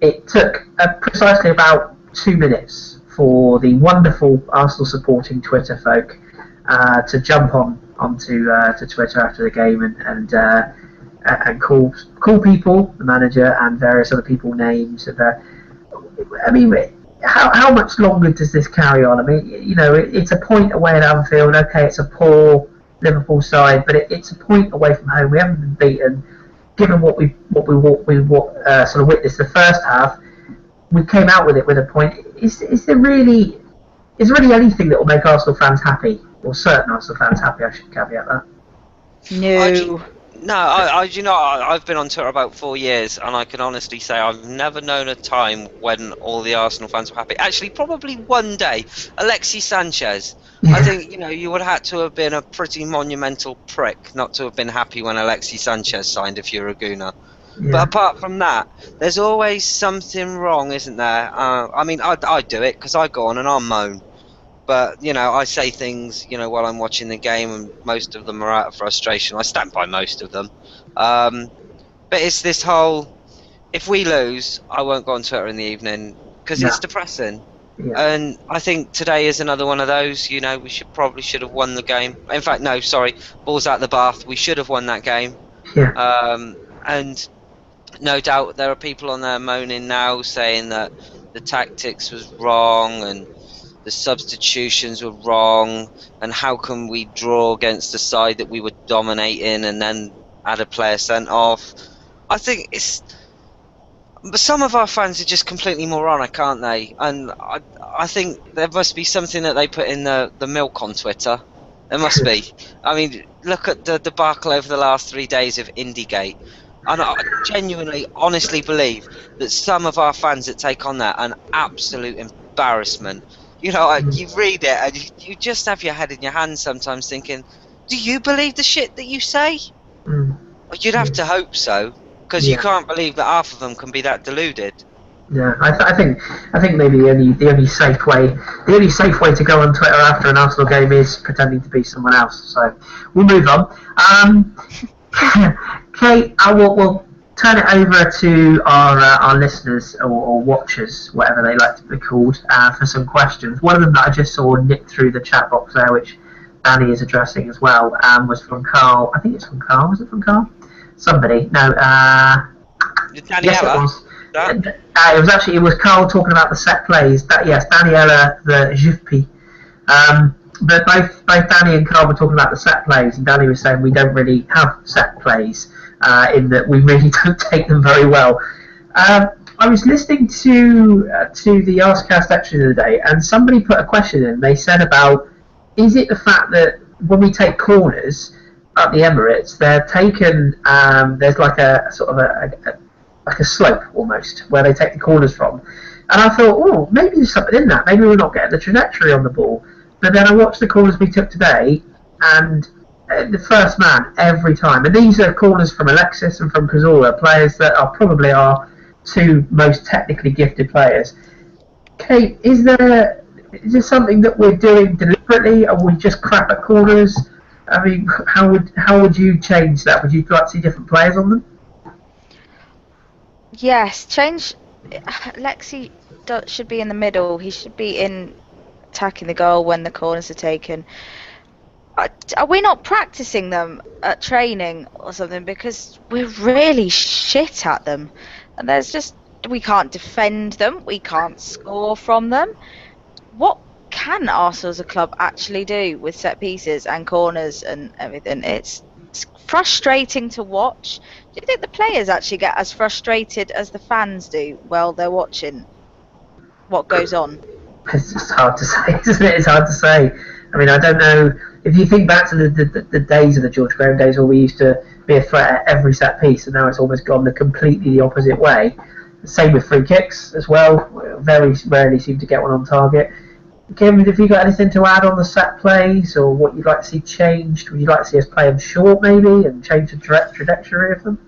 it took precisely about 2 minutes for the wonderful Arsenal supporting Twitter folk to jump onto to Twitter after the game and call people, the manager and various other people names. I mean, how much longer does this carry on? I mean, it's a point away at Anfield. Okay, it's a poor Liverpool side, but it's a point away from home. We haven't been beaten. Given what we sort of witnessed the first half, we came out with a point. Is there really anything that will make Arsenal fans happy, or certain Arsenal fans happy? I should caveat that. No. I've been on Twitter about 4 years, and I can honestly say I've never known a time when all the Arsenal fans were happy. Actually, probably one day, Alexis Sanchez. Yeah. I think you would have had to have been a pretty monumental prick not to have been happy when Alexis Sanchez signed if you're a Gooner. Yeah. But apart from that, there's always something wrong, isn't there? I mean, I do it because I go on and I'll moan. But, I say things, while I'm watching the game, and most of them are out of frustration. I stand by most of them. But it's this whole, if we lose, I won't go on Twitter in the evening, because it's depressing. Yeah. And I think today is another one of those. We probably should have won the game. In fact, no, sorry, ball's out the bath. We should have won that game. Yeah. And no doubt there are people on there moaning now, saying that the tactics was wrong and the substitutions were wrong, and how can we draw against the side that we were dominating and then add a player sent off? I think it's. But some of our fans are just completely moronic, aren't they? And I think there must be something that they put in the milk on Twitter. There must be. I mean, look at the debacle over the last 3 days of Indygate. And I genuinely, honestly believe that some of our fans that take on that are an absolute embarrassment. You know, you read it and you just have your head in your hands sometimes thinking, do you believe the shit that you say? You'd have to hope so. Because you can't believe that half of them can be that deluded. Yeah, I think maybe the only safe way to go on Twitter after an Arsenal game is pretending to be someone else. So we'll move on. Kate, we'll turn it over to our listeners or watchers, whatever they like to be called, for some questions. One of them that I just saw nick through the chat box there, which Danny is addressing as well, was from Carl. I think it's from Carl. Was it from Carl? Somebody. No. Yes, it was. It was Carl talking about the set plays. Yes, Daniela, the Jufpi. But both Danny and Carl were talking about the set plays, and Danny was saying we don't really have set plays, in that we really don't take them very well. I was listening to the Arscast Extra the other day, and somebody put a question in. They said about, is it the fact that when we take corners at the Emirates, they're taken, there's like a sort of like a slope almost where they take the corners from, and I thought, oh, maybe there's something in that. Maybe we're not getting the trajectory on the ball. But then I watched the corners we took today, and the first man every time. And these are corners from Alexis and from Cazorla, players that are probably our two most technically gifted players. Kate, is there something that we're doing deliberately, or we just crap at corners? I mean, how would you change that? Would you like to see different players on them? Yes, change. Lexi should be in the middle. He should be in attacking the goal when the corners are taken. Are we not practicing them at training or something? Because we're really shit at them, and we can't defend them. We can't score from them. What can Arsenal as a club actually do with set pieces and corners and everything? It's frustrating to watch. Do you think the players actually get as frustrated as the fans do while they're watching what goes on? It's just hard to say, isn't it? It's hard to say. I mean, I don't know. If you think back to the days of the George Graham days where we used to be a threat at every set piece, and now it's almost gone completely the opposite way. Same with free kicks as well. Very rarely seem to get one on target. Kim, have you got anything to add on the set plays, or what you'd like to see changed? Would you like to see us play them short, maybe, and change the trajectory of them?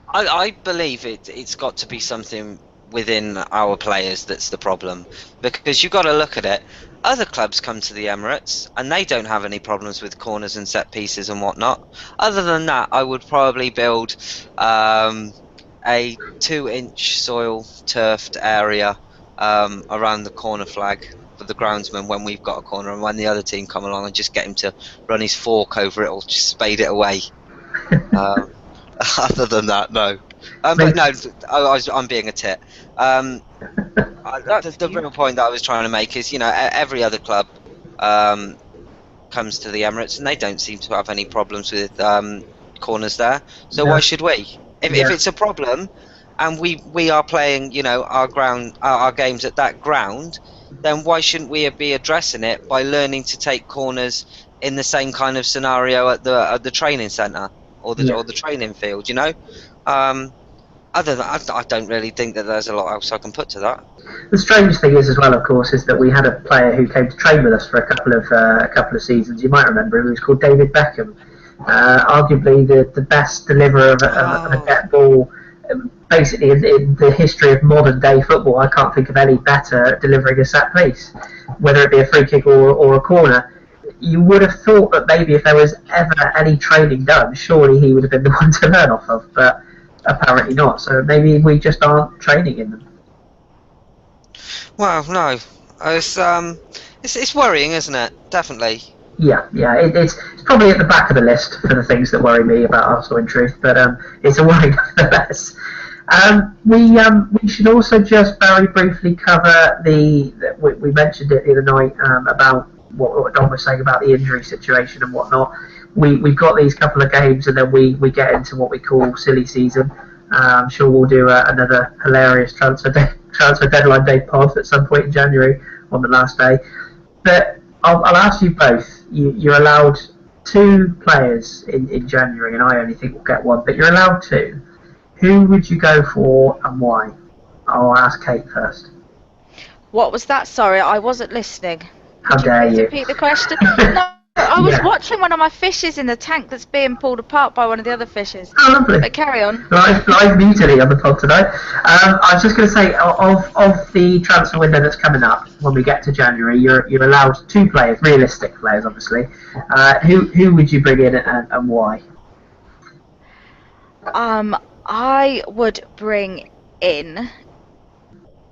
I believe it's got to be something within our players that's the problem, because you've got to look at it. Other clubs come to the Emirates and they don't have any problems with corners and set pieces and whatnot. Other than that, I would probably build a 2-inch soil turfed area around the corner flag for the groundsman when we've got a corner, and when the other team come along, and just get him to run his fork over it or just spade it away. Other than that, no. But no, I'm being a tit. The real point that I was trying to make is, every other club comes to the Emirates and they don't seem to have any problems with corners there. So why should we? If it's a problem, and we are playing, our games at that ground, then why shouldn't we be addressing it by learning to take corners in the same kind of scenario at the training centre or the training field? Other than that, I don't really think that there's a lot else I can put to that. The strange thing is, as well, of course, is that we had a player who came to train with us for a couple of seasons. You might remember him. He was called David Beckham, arguably the best deliverer of a dead ball, basically in the history of modern day football. I can't think of any better at delivering a set piece, whether it be a free kick or a corner. You would have thought that maybe if there was ever any training done, surely he would have been the one to learn off of, but apparently not. So maybe we just aren't training in them. Well, no, it's worrying, isn't it? Definitely. Yeah, it's probably at the back of the list for the things that worry me about Arsenal, in truth. But it's a worry nonetheless. We should also just very briefly cover we mentioned it the other night about what Don was saying about the injury situation and whatnot. We've got these couple of games, and then we get into what we call silly season. I'm sure we'll do another hilarious transfer deadline day pod at some point in January on the last day. But I'll ask you both. You're allowed 2 players in January, and I only think we'll get 1, but you're allowed 2. Who would you go for and why? I'll ask Kate first. What was that? Sorry, I wasn't listening. How Could you dare please you? repeat the question? No, I was Yeah. watching one of my fishes in the tank that's being pulled apart by one of the other fishes. Oh, lovely. But carry on. Live mutiny on the pod tonight. I was just going to say, of the transfer window that's coming up when we get to January, you're allowed 2 players, realistic players, obviously. Who would you bring in and why? I would bring in.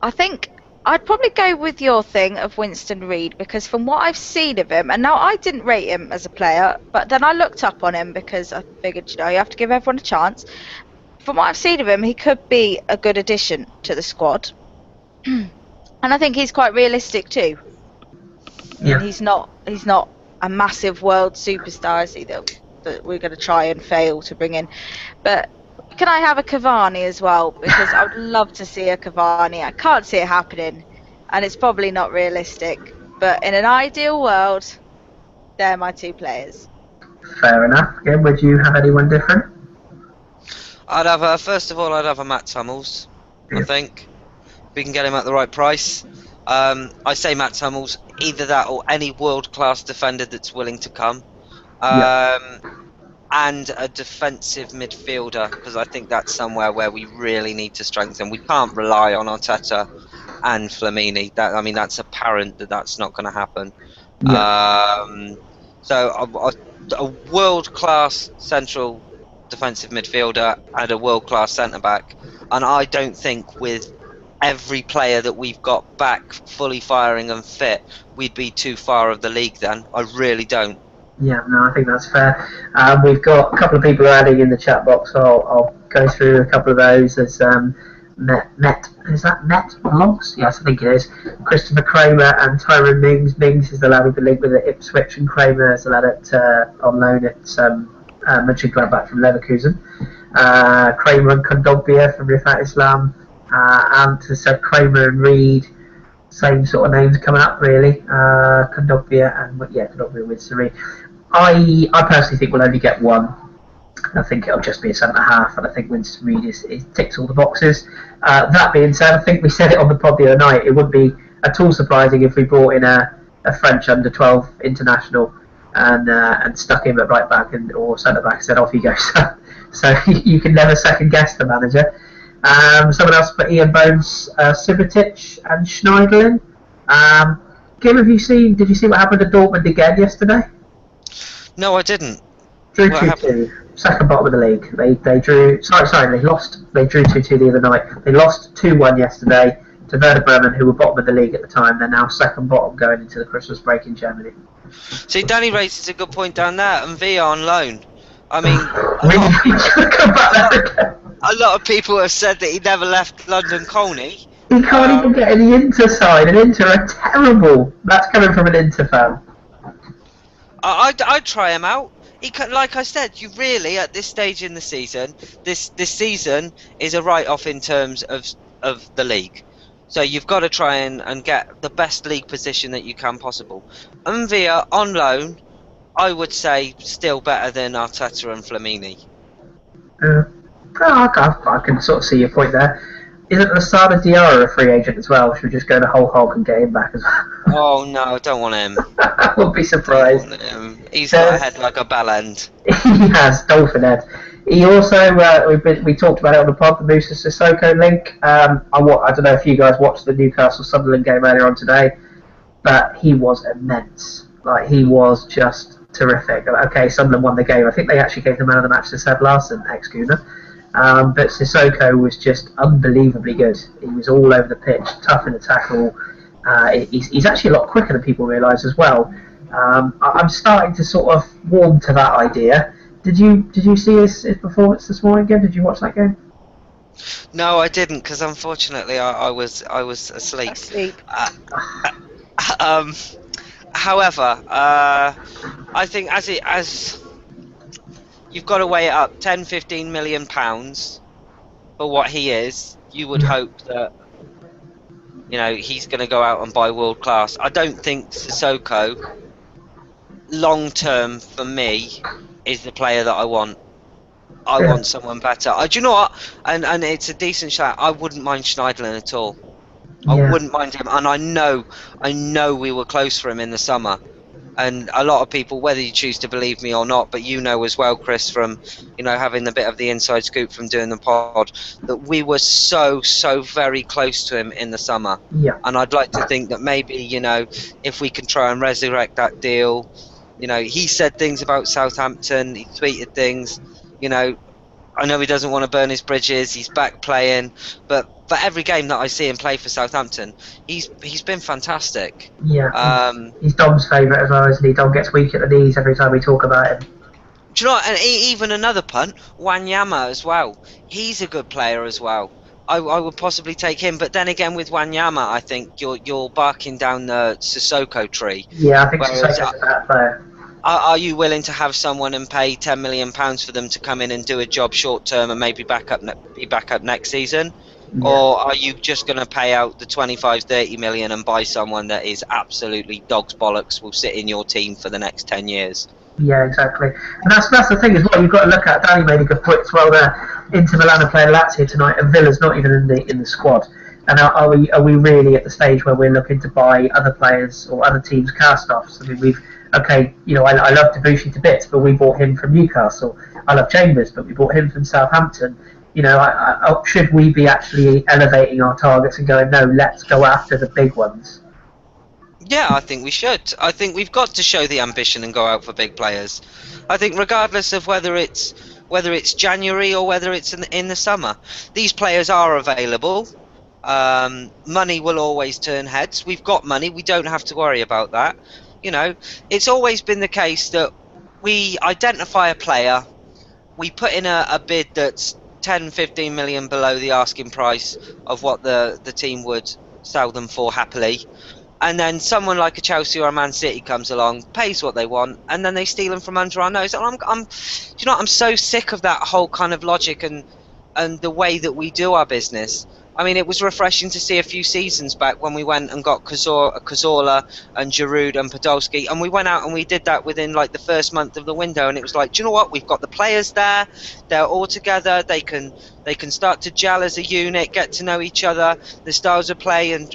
I think I'd probably go with your thing of Winston Reid, because from what I've seen of him, and now I didn't rate him as a player, but then I looked up on him because I figured, you have to give everyone a chance. From what I've seen of him, he could be a good addition to the squad. And I think he's quite realistic too. Yeah. And he's not a massive world superstar, is he, that we're going to try and fail to bring in. But can I have a Cavani as well? Because I would love to see a Cavani. I can't see it happening, and it's probably not realistic. But in an ideal world, they're my 2 players. Fair enough. Again, would you have anyone different? I'd have first of all, I'd have a Matt Hummels. I think we can get him at the right price. I say Matt Hummels, either that or any world-class defender that's willing to come. And a defensive midfielder, because I think that's somewhere where we really need to strengthen. We can't rely on Arteta and Flamini. That's apparent that that's not going to happen. Yeah. So a world-class central defensive midfielder and a world-class centre-back. And I don't think with every player that we've got back fully firing and fit, we'd be too far of the league then. I really don't. Yeah, no, I think that's fair. We've got a couple of people adding in the chat box, so I'll go through a couple of those. There's Met, is that Met Vlogs? Yes, I think it is. Christopher Kramer and Tyrone Mings. Mings is the lad with the link with the Ipswich, and Kramer is the lad on loan at Mönchengladbach from Leverkusen. Kramer and Kondogbia from Rifat Islam. And as I said, Kramer and Reed. Same sort of names coming up, really. Kondogbia and Kondogbia with Sari. I personally think we'll only get 1. I think it'll just be a centre half, and I think Winston Reid ticks all the boxes. That being said, I think we said it on the pod the other night. It wouldn't be at all surprising if we brought in a French under-12 international and stuck him at right back or centre back and said off you go. So you can never second guess the manager. Someone else put Ian Bones, Subotic and Schneiderlin. Kim, did you see what happened to Dortmund again yesterday? No, I didn't. Drew 2-2, second bottom of the league. They drew. Sorry, they lost. They drew 2-2 the other night. They lost 2-1 yesterday to Werder Bremen, who were bottom of the league at the time. They're now second bottom going into the Christmas break in Germany. See, Danny raises a good point down there, and Villa on loan. I mean, a lot of people have said that he never left London Colney. He can't even get in the Inter side, and Inter are terrible. That's coming from an Inter fan. I'd try him out. Like I said, you really, at this stage in the season, this season is a write-off in terms of the league. So you've got to try and get the best league position that you can possible. Villa on loan, I would say still better than Arteta and Flamini. I can sort of see your point there. Isn't Lasada Diarra a free agent as well? Should we just go the whole hog and get him back as well? Oh no, I don't want him. I wouldn't be surprised. He's got a head like a bell end. He has, dolphin head. He also, we talked about it on the pod, the Musa Sissoko link. I don't know if you guys watched the Newcastle Sunderland game earlier on today, but he was immense. Like, he was just terrific. Okay, Sunderland won the game. I think they actually gave the man of the match to Seb Larson, ex-Gooner. But Sissoko was just unbelievably good. He was all over the pitch, tough in the tackle. He's actually a lot quicker than people realise as well. I'm starting to sort of warm to that idea. Did you see his performance this morning again? Did you watch that game? No, I didn't, because unfortunately I was asleep. However, I think as you've got to weigh it up, 10-15 million pounds for what he is, you would hope that, you know, he's going to go out and buy world class. I don't think Sissoko, long term for me, is the player that I want. I want someone better. Do you know what? And it's a decent shot. I wouldn't mind Schneiderlin at all. I wouldn't mind him, and I know we were close for him in the summer. And a lot of people, whether you choose to believe me or not, but you know as well, Chris, from, you know, having a bit of the inside scoop from doing the pod, that we were so very close to him in the summer. Yeah. And I'd like to think that maybe, you know, if we can try and resurrect that deal, you know, he said things about Southampton, he tweeted things, you know, I know he doesn't want to burn his bridges, he's back playing, but for every game that I see him play for Southampton, he's been fantastic. Yeah, he's Dom's favourite as well, isn't he? Dom gets weak at the knees every time we talk about him. Do you know what? And even another punt, Wanyama as well. He's a good player as well. I would possibly take him, but then again with Wanyama, I think you're barking down the Sissoko tree. Yeah, I think Sissoko's a bad player. Are you willing to have someone and pay £10 million for them to come in and do a job short term and maybe be back up next season? Yeah. Or are you just going to pay out the 25-30 million and buy someone that is absolutely dog's bollocks, will sit in your team for the next 10 years? Yeah, exactly. And that's the thing as well. You've got to look at. Danny made a good point as well there. Inter Milan are playing Lazio tonight, and Villa's not even in the squad. And are we really at the stage where we're looking to buy other players or other teams' cast-offs? I mean, I love Debussy to bits, but we bought him from Newcastle. I love Chambers, but we bought him from Southampton. You know, should we be actually elevating our targets and going, no, let's go after the big ones? Yeah, I think we should. I think we've got to show the ambition and go out for big players. I think regardless of whether it's January or whether it's in the summer, these players are available. Money will always turn heads. We've got money. We don't have to worry about that. You know, it's always been the case that we identify a player, we put in a bid that's 10-15 million below the asking price of what the team would sell them for happily, and then someone like a Chelsea or a Man City comes along, pays what they want, and then they steal them from under our nose. And I'm so sick of that whole kind of logic and the way that we do our business. I mean, it was refreshing to see a few seasons back when we went and got Cazorla and Giroud and Podolski, and we went out and we did that within like the first month of the window, and it was like, do you know what? We've got the players there, they're all together, they can start to gel as a unit, get to know each other, the styles of play, and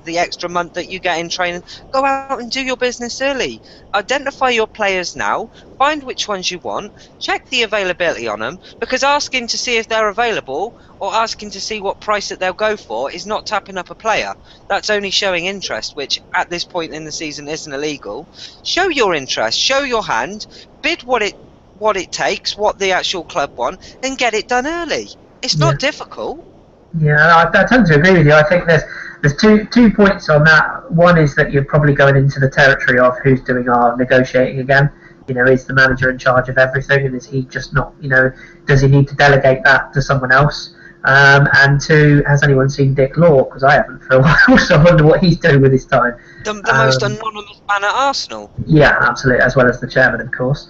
the extra month that you get in training. Go out and do your business early. Identify your players now, find which ones you want, check the availability on them, because asking to see if they're available or asking to see what price that they'll go for is not tapping up a player. That's only showing interest, which at this point in the season isn't illegal. Show your interest, show your hand, bid what it takes, what the actual club want, and get it done early. It's not difficult. Yeah, I tend to agree with you. I think there's two points on that. One is that you're probably going into the territory of who's doing our negotiating again. You know, is the manager in charge of everything, and is he just not? You know, does he need to delegate that to someone else? And two, has anyone seen Dick Law? Because I haven't for a while, so I wonder what he's doing with his time. The most anonymous man at Arsenal. Yeah, absolutely, as well as the chairman, of course.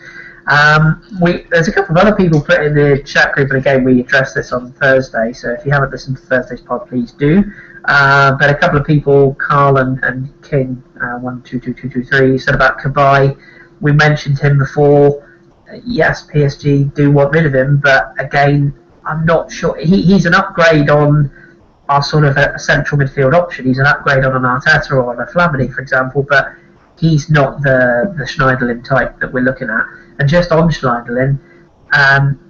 There's a couple of other people put in the chat group, and again, we addressed this on Thursday, so if you haven't listened to Thursday's pod, please do. But a couple of people, Carl and King, 122223, said about Kabay. We mentioned him before. Yes, PSG do want rid of him, but again, I'm not sure. He's an upgrade on our sort of a central midfield option. He's an upgrade on an Arteta or on a Flamini, for example, but he's not the Schneiderlin type that we're looking at. And just on Schneiderlin,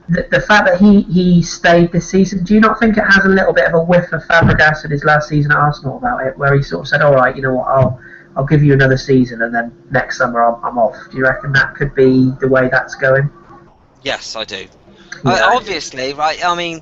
the fact that he stayed this season, do you not think it has a little bit of a whiff of Fabregas in his last season at Arsenal about it, where he sort of said, all right, you know what, I'll give you another season, and then next summer I'm off. Do you reckon that could be the way that's going? Yes, I do. Yeah. Obviously, right, I mean,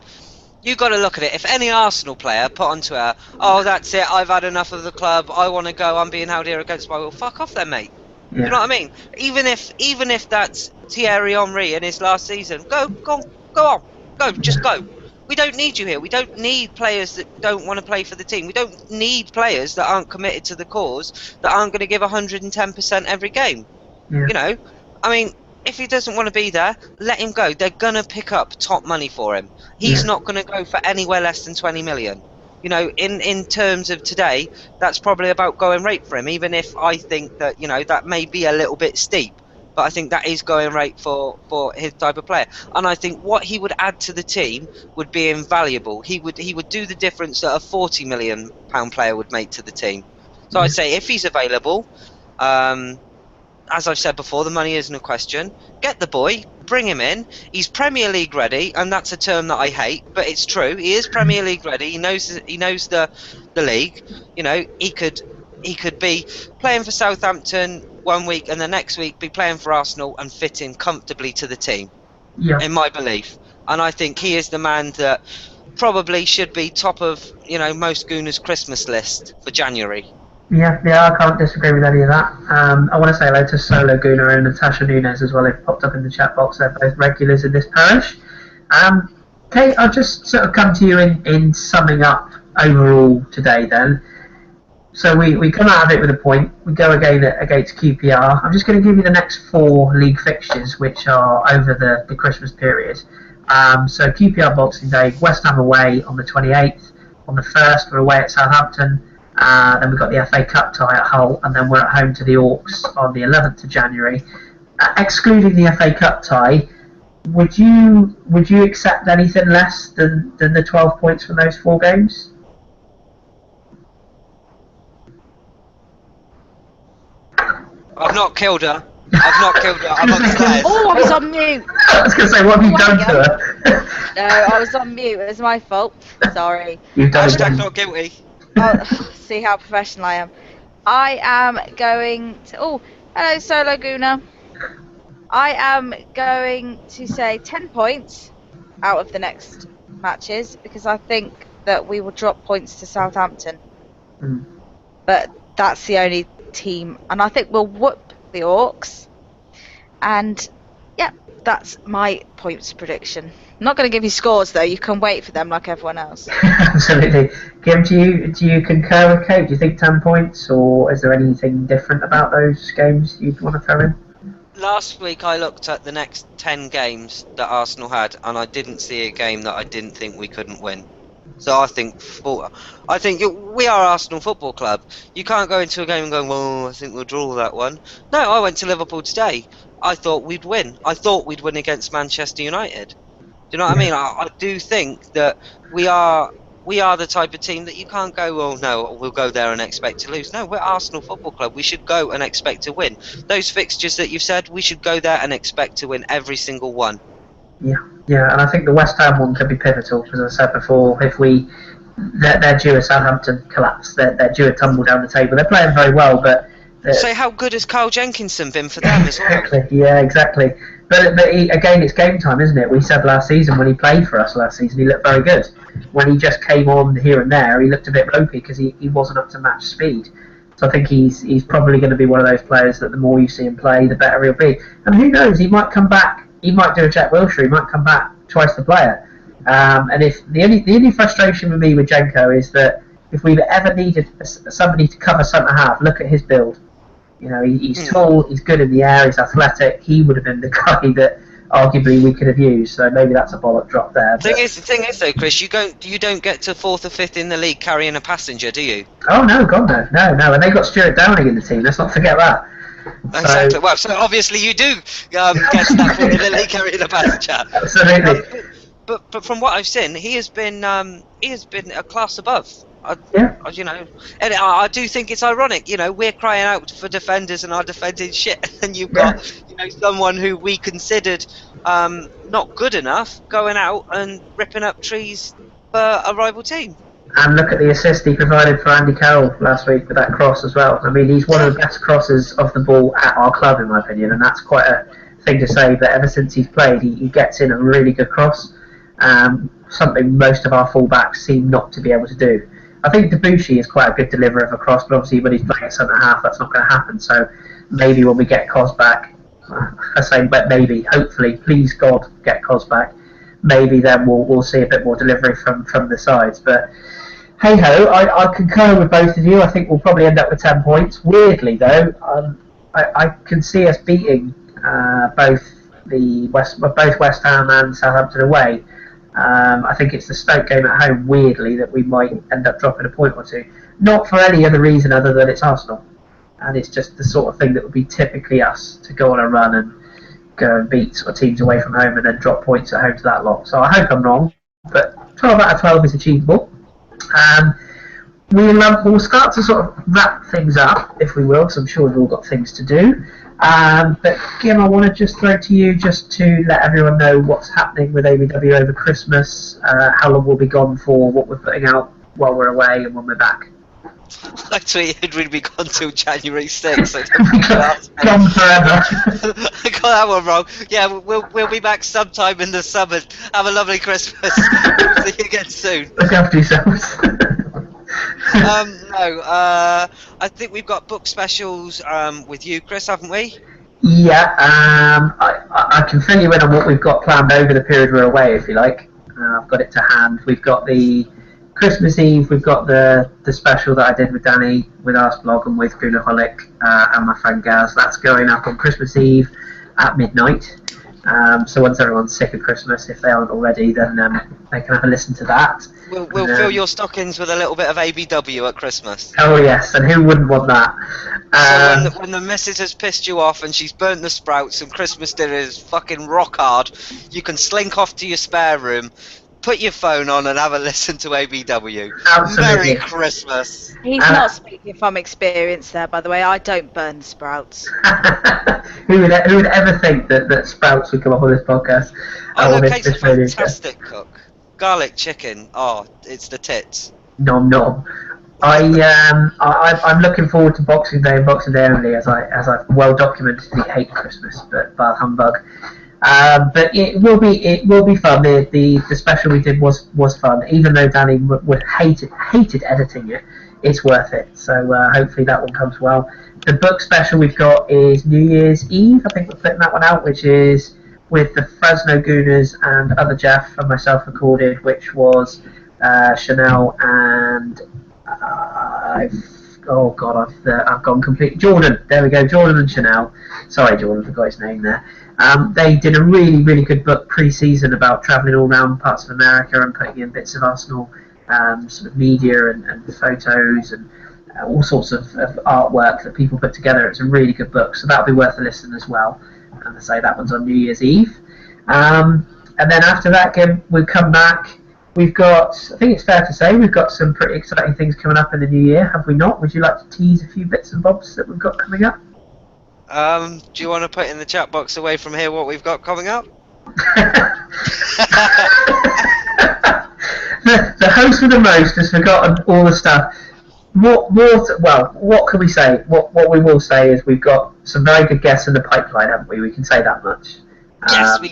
you've got to look at it. If any Arsenal player put onto her, oh, that's it, I've had enough of the club, I want to go, I'm being held here against my will, fuck off then, mate. Yeah. You know what I mean? Even if that's Thierry Henry in his last season, go on, just go. We don't need you here. We don't need players that don't want to play for the team. We don't need players that aren't committed to the cause, that aren't going to give 110% every game. Yeah. You know, I mean, if he doesn't want to be there, let him go. They're going to pick up top money for him. He's not going to go for anywhere less than 20 million. You know, in terms of today, that's probably about going rate for him, even if I think that, you know, that may be a little bit steep. But I think that is going rate for his type of player. And I think what he would add to the team would be invaluable. He would do the difference that a £40 million player would make to the team. So I'd say if he's available, as I've said before, the money isn't a question. Get the boy, bring him in. He's Premier League ready, and that's a term that I hate, but it's true. He is Premier League ready. He knows the league. You know, he could be playing for Southampton one week, and the next week be playing for Arsenal and fit in comfortably to the team. Yeah. In my belief, and I think he is the man that probably should be top of, you know, most Gooners' Christmas list for January. Yeah, I can't disagree with any of that. I want to say hello to Solo Gunnar and Natasha Nunes as well. They've popped up in the chat box. They're both regulars in this parish. Kate, I'll just sort of come to you in summing up overall today then. So we come out of it with a point. We go again against QPR. I'm just going to give you the next 4 league fixtures, which are over the Christmas period. So QPR Boxing Day, West Ham away on the 28th. On the 1st, we're away at Southampton. Then we've got the FA Cup tie at Hull, and then we're at home to the Orcs on the 11th of January. Excluding the FA Cup tie, would you accept anything less than the 12 points from those 4 games? I've not killed her. I'm upstairs. Oh, I was on mute. I was going to say, what have you done to her? No, I was on mute. It was my fault. Sorry. You've done Hashtag it. not guilty. See how professional I am. I am going to... Oh, hello, Solo Guna. I am going to say 10 points out of the next matches because I think that we will drop points to Southampton. But that's the only team. And I think we'll whoop the Orcs. And, yeah, that's my points prediction. I'm not going to give you scores, though. You can wait for them like everyone else. Absolutely. Kim, do you concur with Kate? Do you think 10 points, or is there anything different about those games you'd want to throw in? Last week I looked at the next 10 games that Arsenal had, and I didn't see a game that I didn't think we couldn't win. So I think we are Arsenal Football Club. You can't go into a game and go, well, I think we'll draw that one. No, I went to Liverpool today. I thought we'd win. I thought we'd win against Manchester United. Do you know what I mean? I do think that we are the type of team that you can't go, well, no, we'll go there and expect to lose. No, we're Arsenal Football Club. We should go and expect to win. Those fixtures that you've said, we should go there and expect to win every single one. Yeah, and I think the West Ham one could be pivotal, as I said before. If they're due a Southampton collapse, they're due a tumble down the table. They're playing very well, but... So how good has Carl Jenkinson been for them as well? Exactly. But again, it's game time, isn't it? We said last season, when he played for us last season, he looked very good. When he just came on here and there, he looked a bit ropey because he wasn't up to match speed. So I think he's probably going to be one of those players that the more you see him play, the better he'll be. And who knows, he might come back, he might do a Jack Wilshere, he might come back twice the player. And if the only frustration with me with Jenko is that if we've ever needed somebody to cover centre half, look at his build. You know, he's tall, he's good in the air, he's athletic. He would have been the guy that arguably we could have used. So maybe that's a bollock drop there. The thing is though, Chris, you don't get to 4th or 5th in the league carrying a passenger, do you? Oh no, God no. And they got Stuart Downing in the team. Let's not forget that. Exactly. Well, so obviously you do get to that point in the league carrying a passenger. Absolutely. But from what I've seen, he has been a class above. You know, and I do think it's ironic. You know, we're crying out for defenders and our defending shit, and you've got someone who we considered not good enough going out and ripping up trees for a rival team. And look at the assist he provided for Andy Carroll last week with that cross as well. I mean, he's one of the best crossers of the ball at our club, in my opinion, and that's quite a thing to say. But ever since he's played, he gets in a really good cross, something most of our fullbacks seem not to be able to do. I think Debussy is quite a good deliverer of a cross, but obviously when he's playing at centre half, that's not going to happen. So maybe when we get Cos back, I say, but maybe, hopefully, please God, get Cos back. Maybe then we'll see a bit more delivery from the sides. But hey ho, I concur with both of you. I think we'll probably end up with 10 points. Weirdly though, I can see us beating both West Ham and Southampton away. I think it's the Stoke game at home, weirdly, that we might end up dropping a point or two. Not for any other reason other than it's Arsenal. And it's just the sort of thing that would be typically us, to go on a run and go and beat sort of teams away from home and then drop points at home to that lot. So I hope I'm wrong, but 12 out of 12 is achievable. We'll start to sort of wrap things up, if we will, because I'm sure we've all got things to do. But Kim, I want to just throw to you just to let everyone know what's happening with ABW over Christmas, how long we'll be gone for, what we're putting out while we're away and when we're back. I tweeted we'd be gone till January 6th. Gone forever. I got that one wrong. Yeah, we'll be back sometime in the summer. Have a lovely Christmas. See you again soon. Look after yourselves. I think we've got book specials with you, Chris, haven't we? Yeah, I can fill you in on what we've got planned over the period we're away, if you like. I've got it to hand. We've got the Christmas Eve, we've got the special that I did with Danny, with Arsblog and with Goonaholic and my friend Gaz. That's going up on Christmas Eve at midnight. So once everyone's sick of Christmas, if they aren't already, then they can have a listen to that. We'll fill your stockings with a little bit of ABW at Christmas. Oh yes, and who wouldn't want that? So when the missus has pissed you off and she's burnt the sprouts and Christmas dinner is fucking rock hard, you can slink off to your spare room, put your phone on and have a listen to ABW. Absolutely. Merry Christmas. He's not speaking from experience there, by the way. I don't burn sprouts. Who would ever think that sprouts would come up on this podcast? Oh, look, Kate's a fantastic cook. Garlic chicken. Oh, it's the tits. Nom nom. I'm looking forward to Boxing Day and Boxing Day only, as I've well documentedly hate Christmas, but bar humbug. But it will be fun. The special we did was fun, even though Danny would hated editing it. It's worth it. So hopefully that one comes well. The book special we've got is New Year's Eve. I think we're putting that one out, which is with the Fresno Gooners and other Jeff and myself recorded, which was Chanel and I've gone complete. Jordan. There we go. Jordan and Chanel. Sorry, Jordan, forgot his name there. They did a really, really good book pre-season about travelling all around parts of America and putting in bits of Arsenal sort of media and photos and all sorts of artwork that people put together. It's a really good book, so that'll be worth a listen as well. And I say that one's on New Year's Eve. And then after that, again, we'll come back. We've got, I think it's fair to say, we've got some pretty exciting things coming up in the new year, have we not? Would you like to tease a few bits and bobs that we've got coming up? Do you want to put in the chat box away from here what we've got coming up? The host with the most has forgotten all the stuff. What can we say? What we will say is we've got some very good guests in the pipeline, haven't we? We can say that much. Yes, we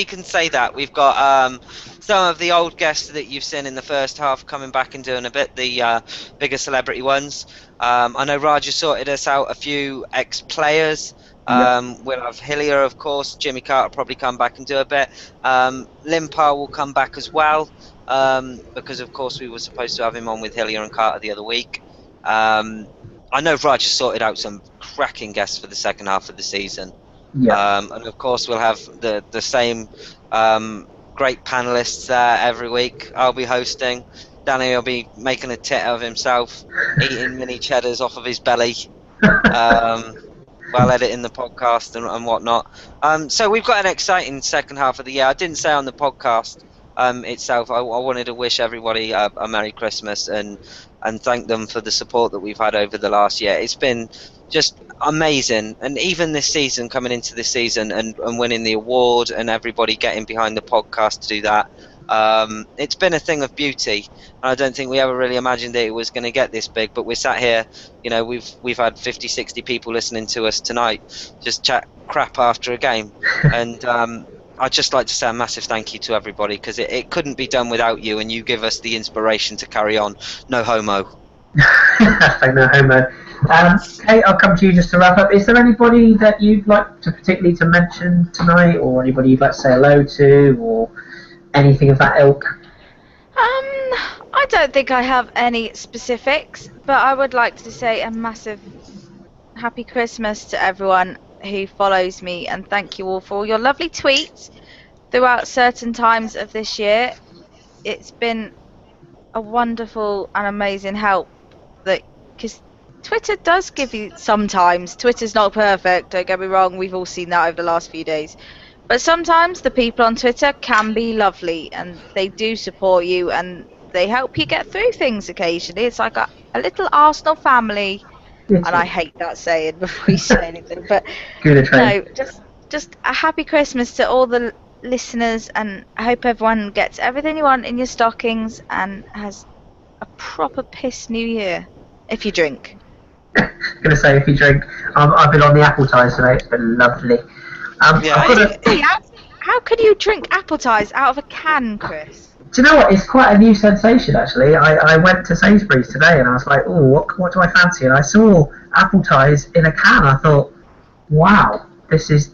can say that. We've got some of the old guests that you've seen in the first half coming back and doing a bit, the bigger celebrity ones. I know Raj has sorted us out a few ex-players. We'll have Hillier, of course. Jimmy Carter will probably come back and do a bit. Limpar will come back as well, because of course we were supposed to have him on with Hillier and Carter the other week. I know Raj has sorted out some cracking guests for the second half of the season. Yeah. And of course we'll have the same great panelists there every week. I'll be hosting. Danny will be making a tit of himself, eating mini cheddars off of his belly, while editing the podcast and whatnot. So we've got an exciting second half of the year. I didn't say on the podcast itself, I wanted to wish everybody a Merry Christmas and thank them for the support that we've had over the last year. It's been just amazing, and even this season, coming into this season and winning the award and everybody getting behind the podcast to do that, it's been a thing of beauty, and I don't think we ever really imagined that it was going to get this big. But we're sat here, you know, we've had 50-60 people listening to us tonight just chat crap after a game, and I'd just like to say a massive thank you to everybody, because it couldn't be done without you, and you give us the inspiration to carry on. No homo. No homo. Kate, I'll come to you just to wrap up. Is there anybody that you'd like to particularly to mention tonight, or anybody you'd like to say hello to, or anything of that ilk? I don't think I have any specifics, but I would like to say a massive happy Christmas to everyone who follows me, and thank you all for all your lovely tweets throughout certain times of this year. It's been a wonderful and amazing help, because Twitter does give you sometimes. Twitter's not perfect, don't get me wrong. We've all seen that over the last few days. But sometimes the people on Twitter can be lovely, and they do support you, and they help you get through things occasionally. It's like a little Arsenal family. And I hate that saying before you say anything, but no, just a happy Christmas to all the listeners, and I hope everyone gets everything you want in your stockings and has a proper piss New Year, if you drink. I'm gonna say if you drink. I've been on the apple ties today. It's been lovely. How could you drink apple ties out of a can, Chris? Do you know what? It's quite a new sensation, actually. I went to Sainsbury's today and I was like, oh, what do I fancy? And I saw apple ties in a can. I thought, wow, this is.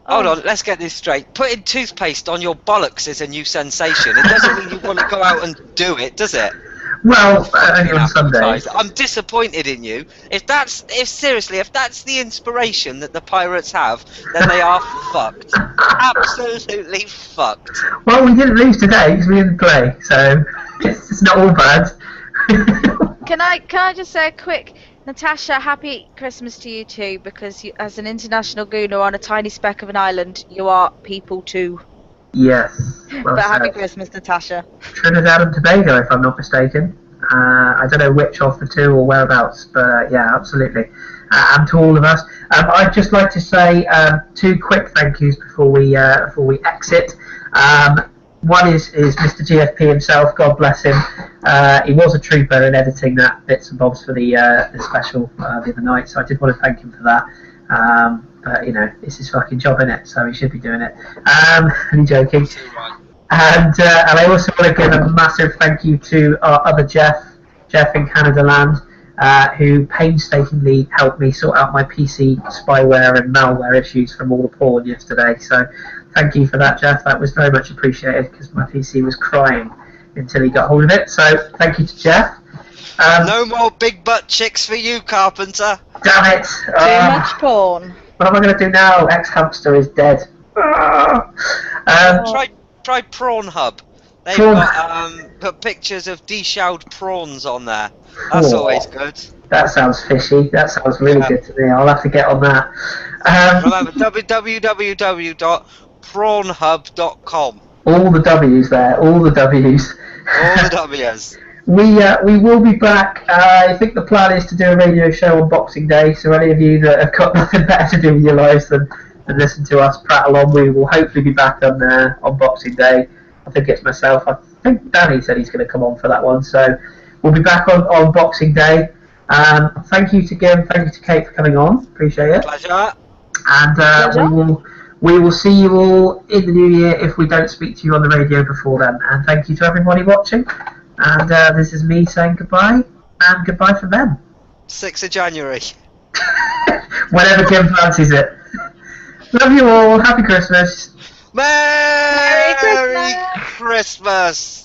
Hold on, let's get this straight. Putting toothpaste on your bollocks is a new sensation. It doesn't mean you want to go out and do it, does it? Well, only on Sundays. I'm disappointed in you. If that's the inspiration that the Pirates have, then they are fucked. Absolutely fucked. Well, we didn't lose today because we didn't play, so it's not all bad. Can I just say a quick, Natasha, happy Christmas to you too, because you, as an international gooner on a tiny speck of an island, you are people too. Yes. Well but said. happy Christmas, Natasha. Trinidad and Tobago, if I'm not mistaken. I don't know which of the two or whereabouts, but yeah, absolutely. And to all of us, I'd just like to say 2 quick thank yous before we exit. One is Mr. GFP himself. God bless him. He was a trooper in editing that bits and bobs for the special the other night, so I did want to thank him for that. But you know, it's his fucking job, innit? So he should be doing it. I'm joking. And I also want to give a massive thank you to our other Jeff in Canada land, who painstakingly helped me sort out my PC spyware and malware issues from all the porn yesterday. So thank you for that, Jeff. That was very much appreciated because my PC was crying until he got hold of it. So thank you to Jeff. No more big butt chicks for you, Carpenter. Damn it. Too much porn. What am I going to do now? Ex-hamster is dead. Try Prawnhub. They've got pictures of deshelled prawns on there. That's always good. That sounds fishy. That sounds really good to me. I'll have to get on that. Remember, www.prawnhub.com. All the W's there. All the W's. All the W's. We will be back. I think the plan is to do a radio show on Boxing Day. So any of you that have got nothing better to do with your lives than listen to us prattle on, we will hopefully be back on Boxing Day. I think it's myself. I think Danny said he's going to come on for that one. So we'll be back on Boxing Day. Thank you to Gim. Thank you to Kate for coming on. Appreciate it. Pleasure. And we will see you all in the new year if we don't speak to you on the radio before then. And thank you to everybody watching. And this is me saying goodbye, and goodbye from them. 6th of January. Whenever Kim fancies it. Love you all. Happy Christmas. Merry Christmas.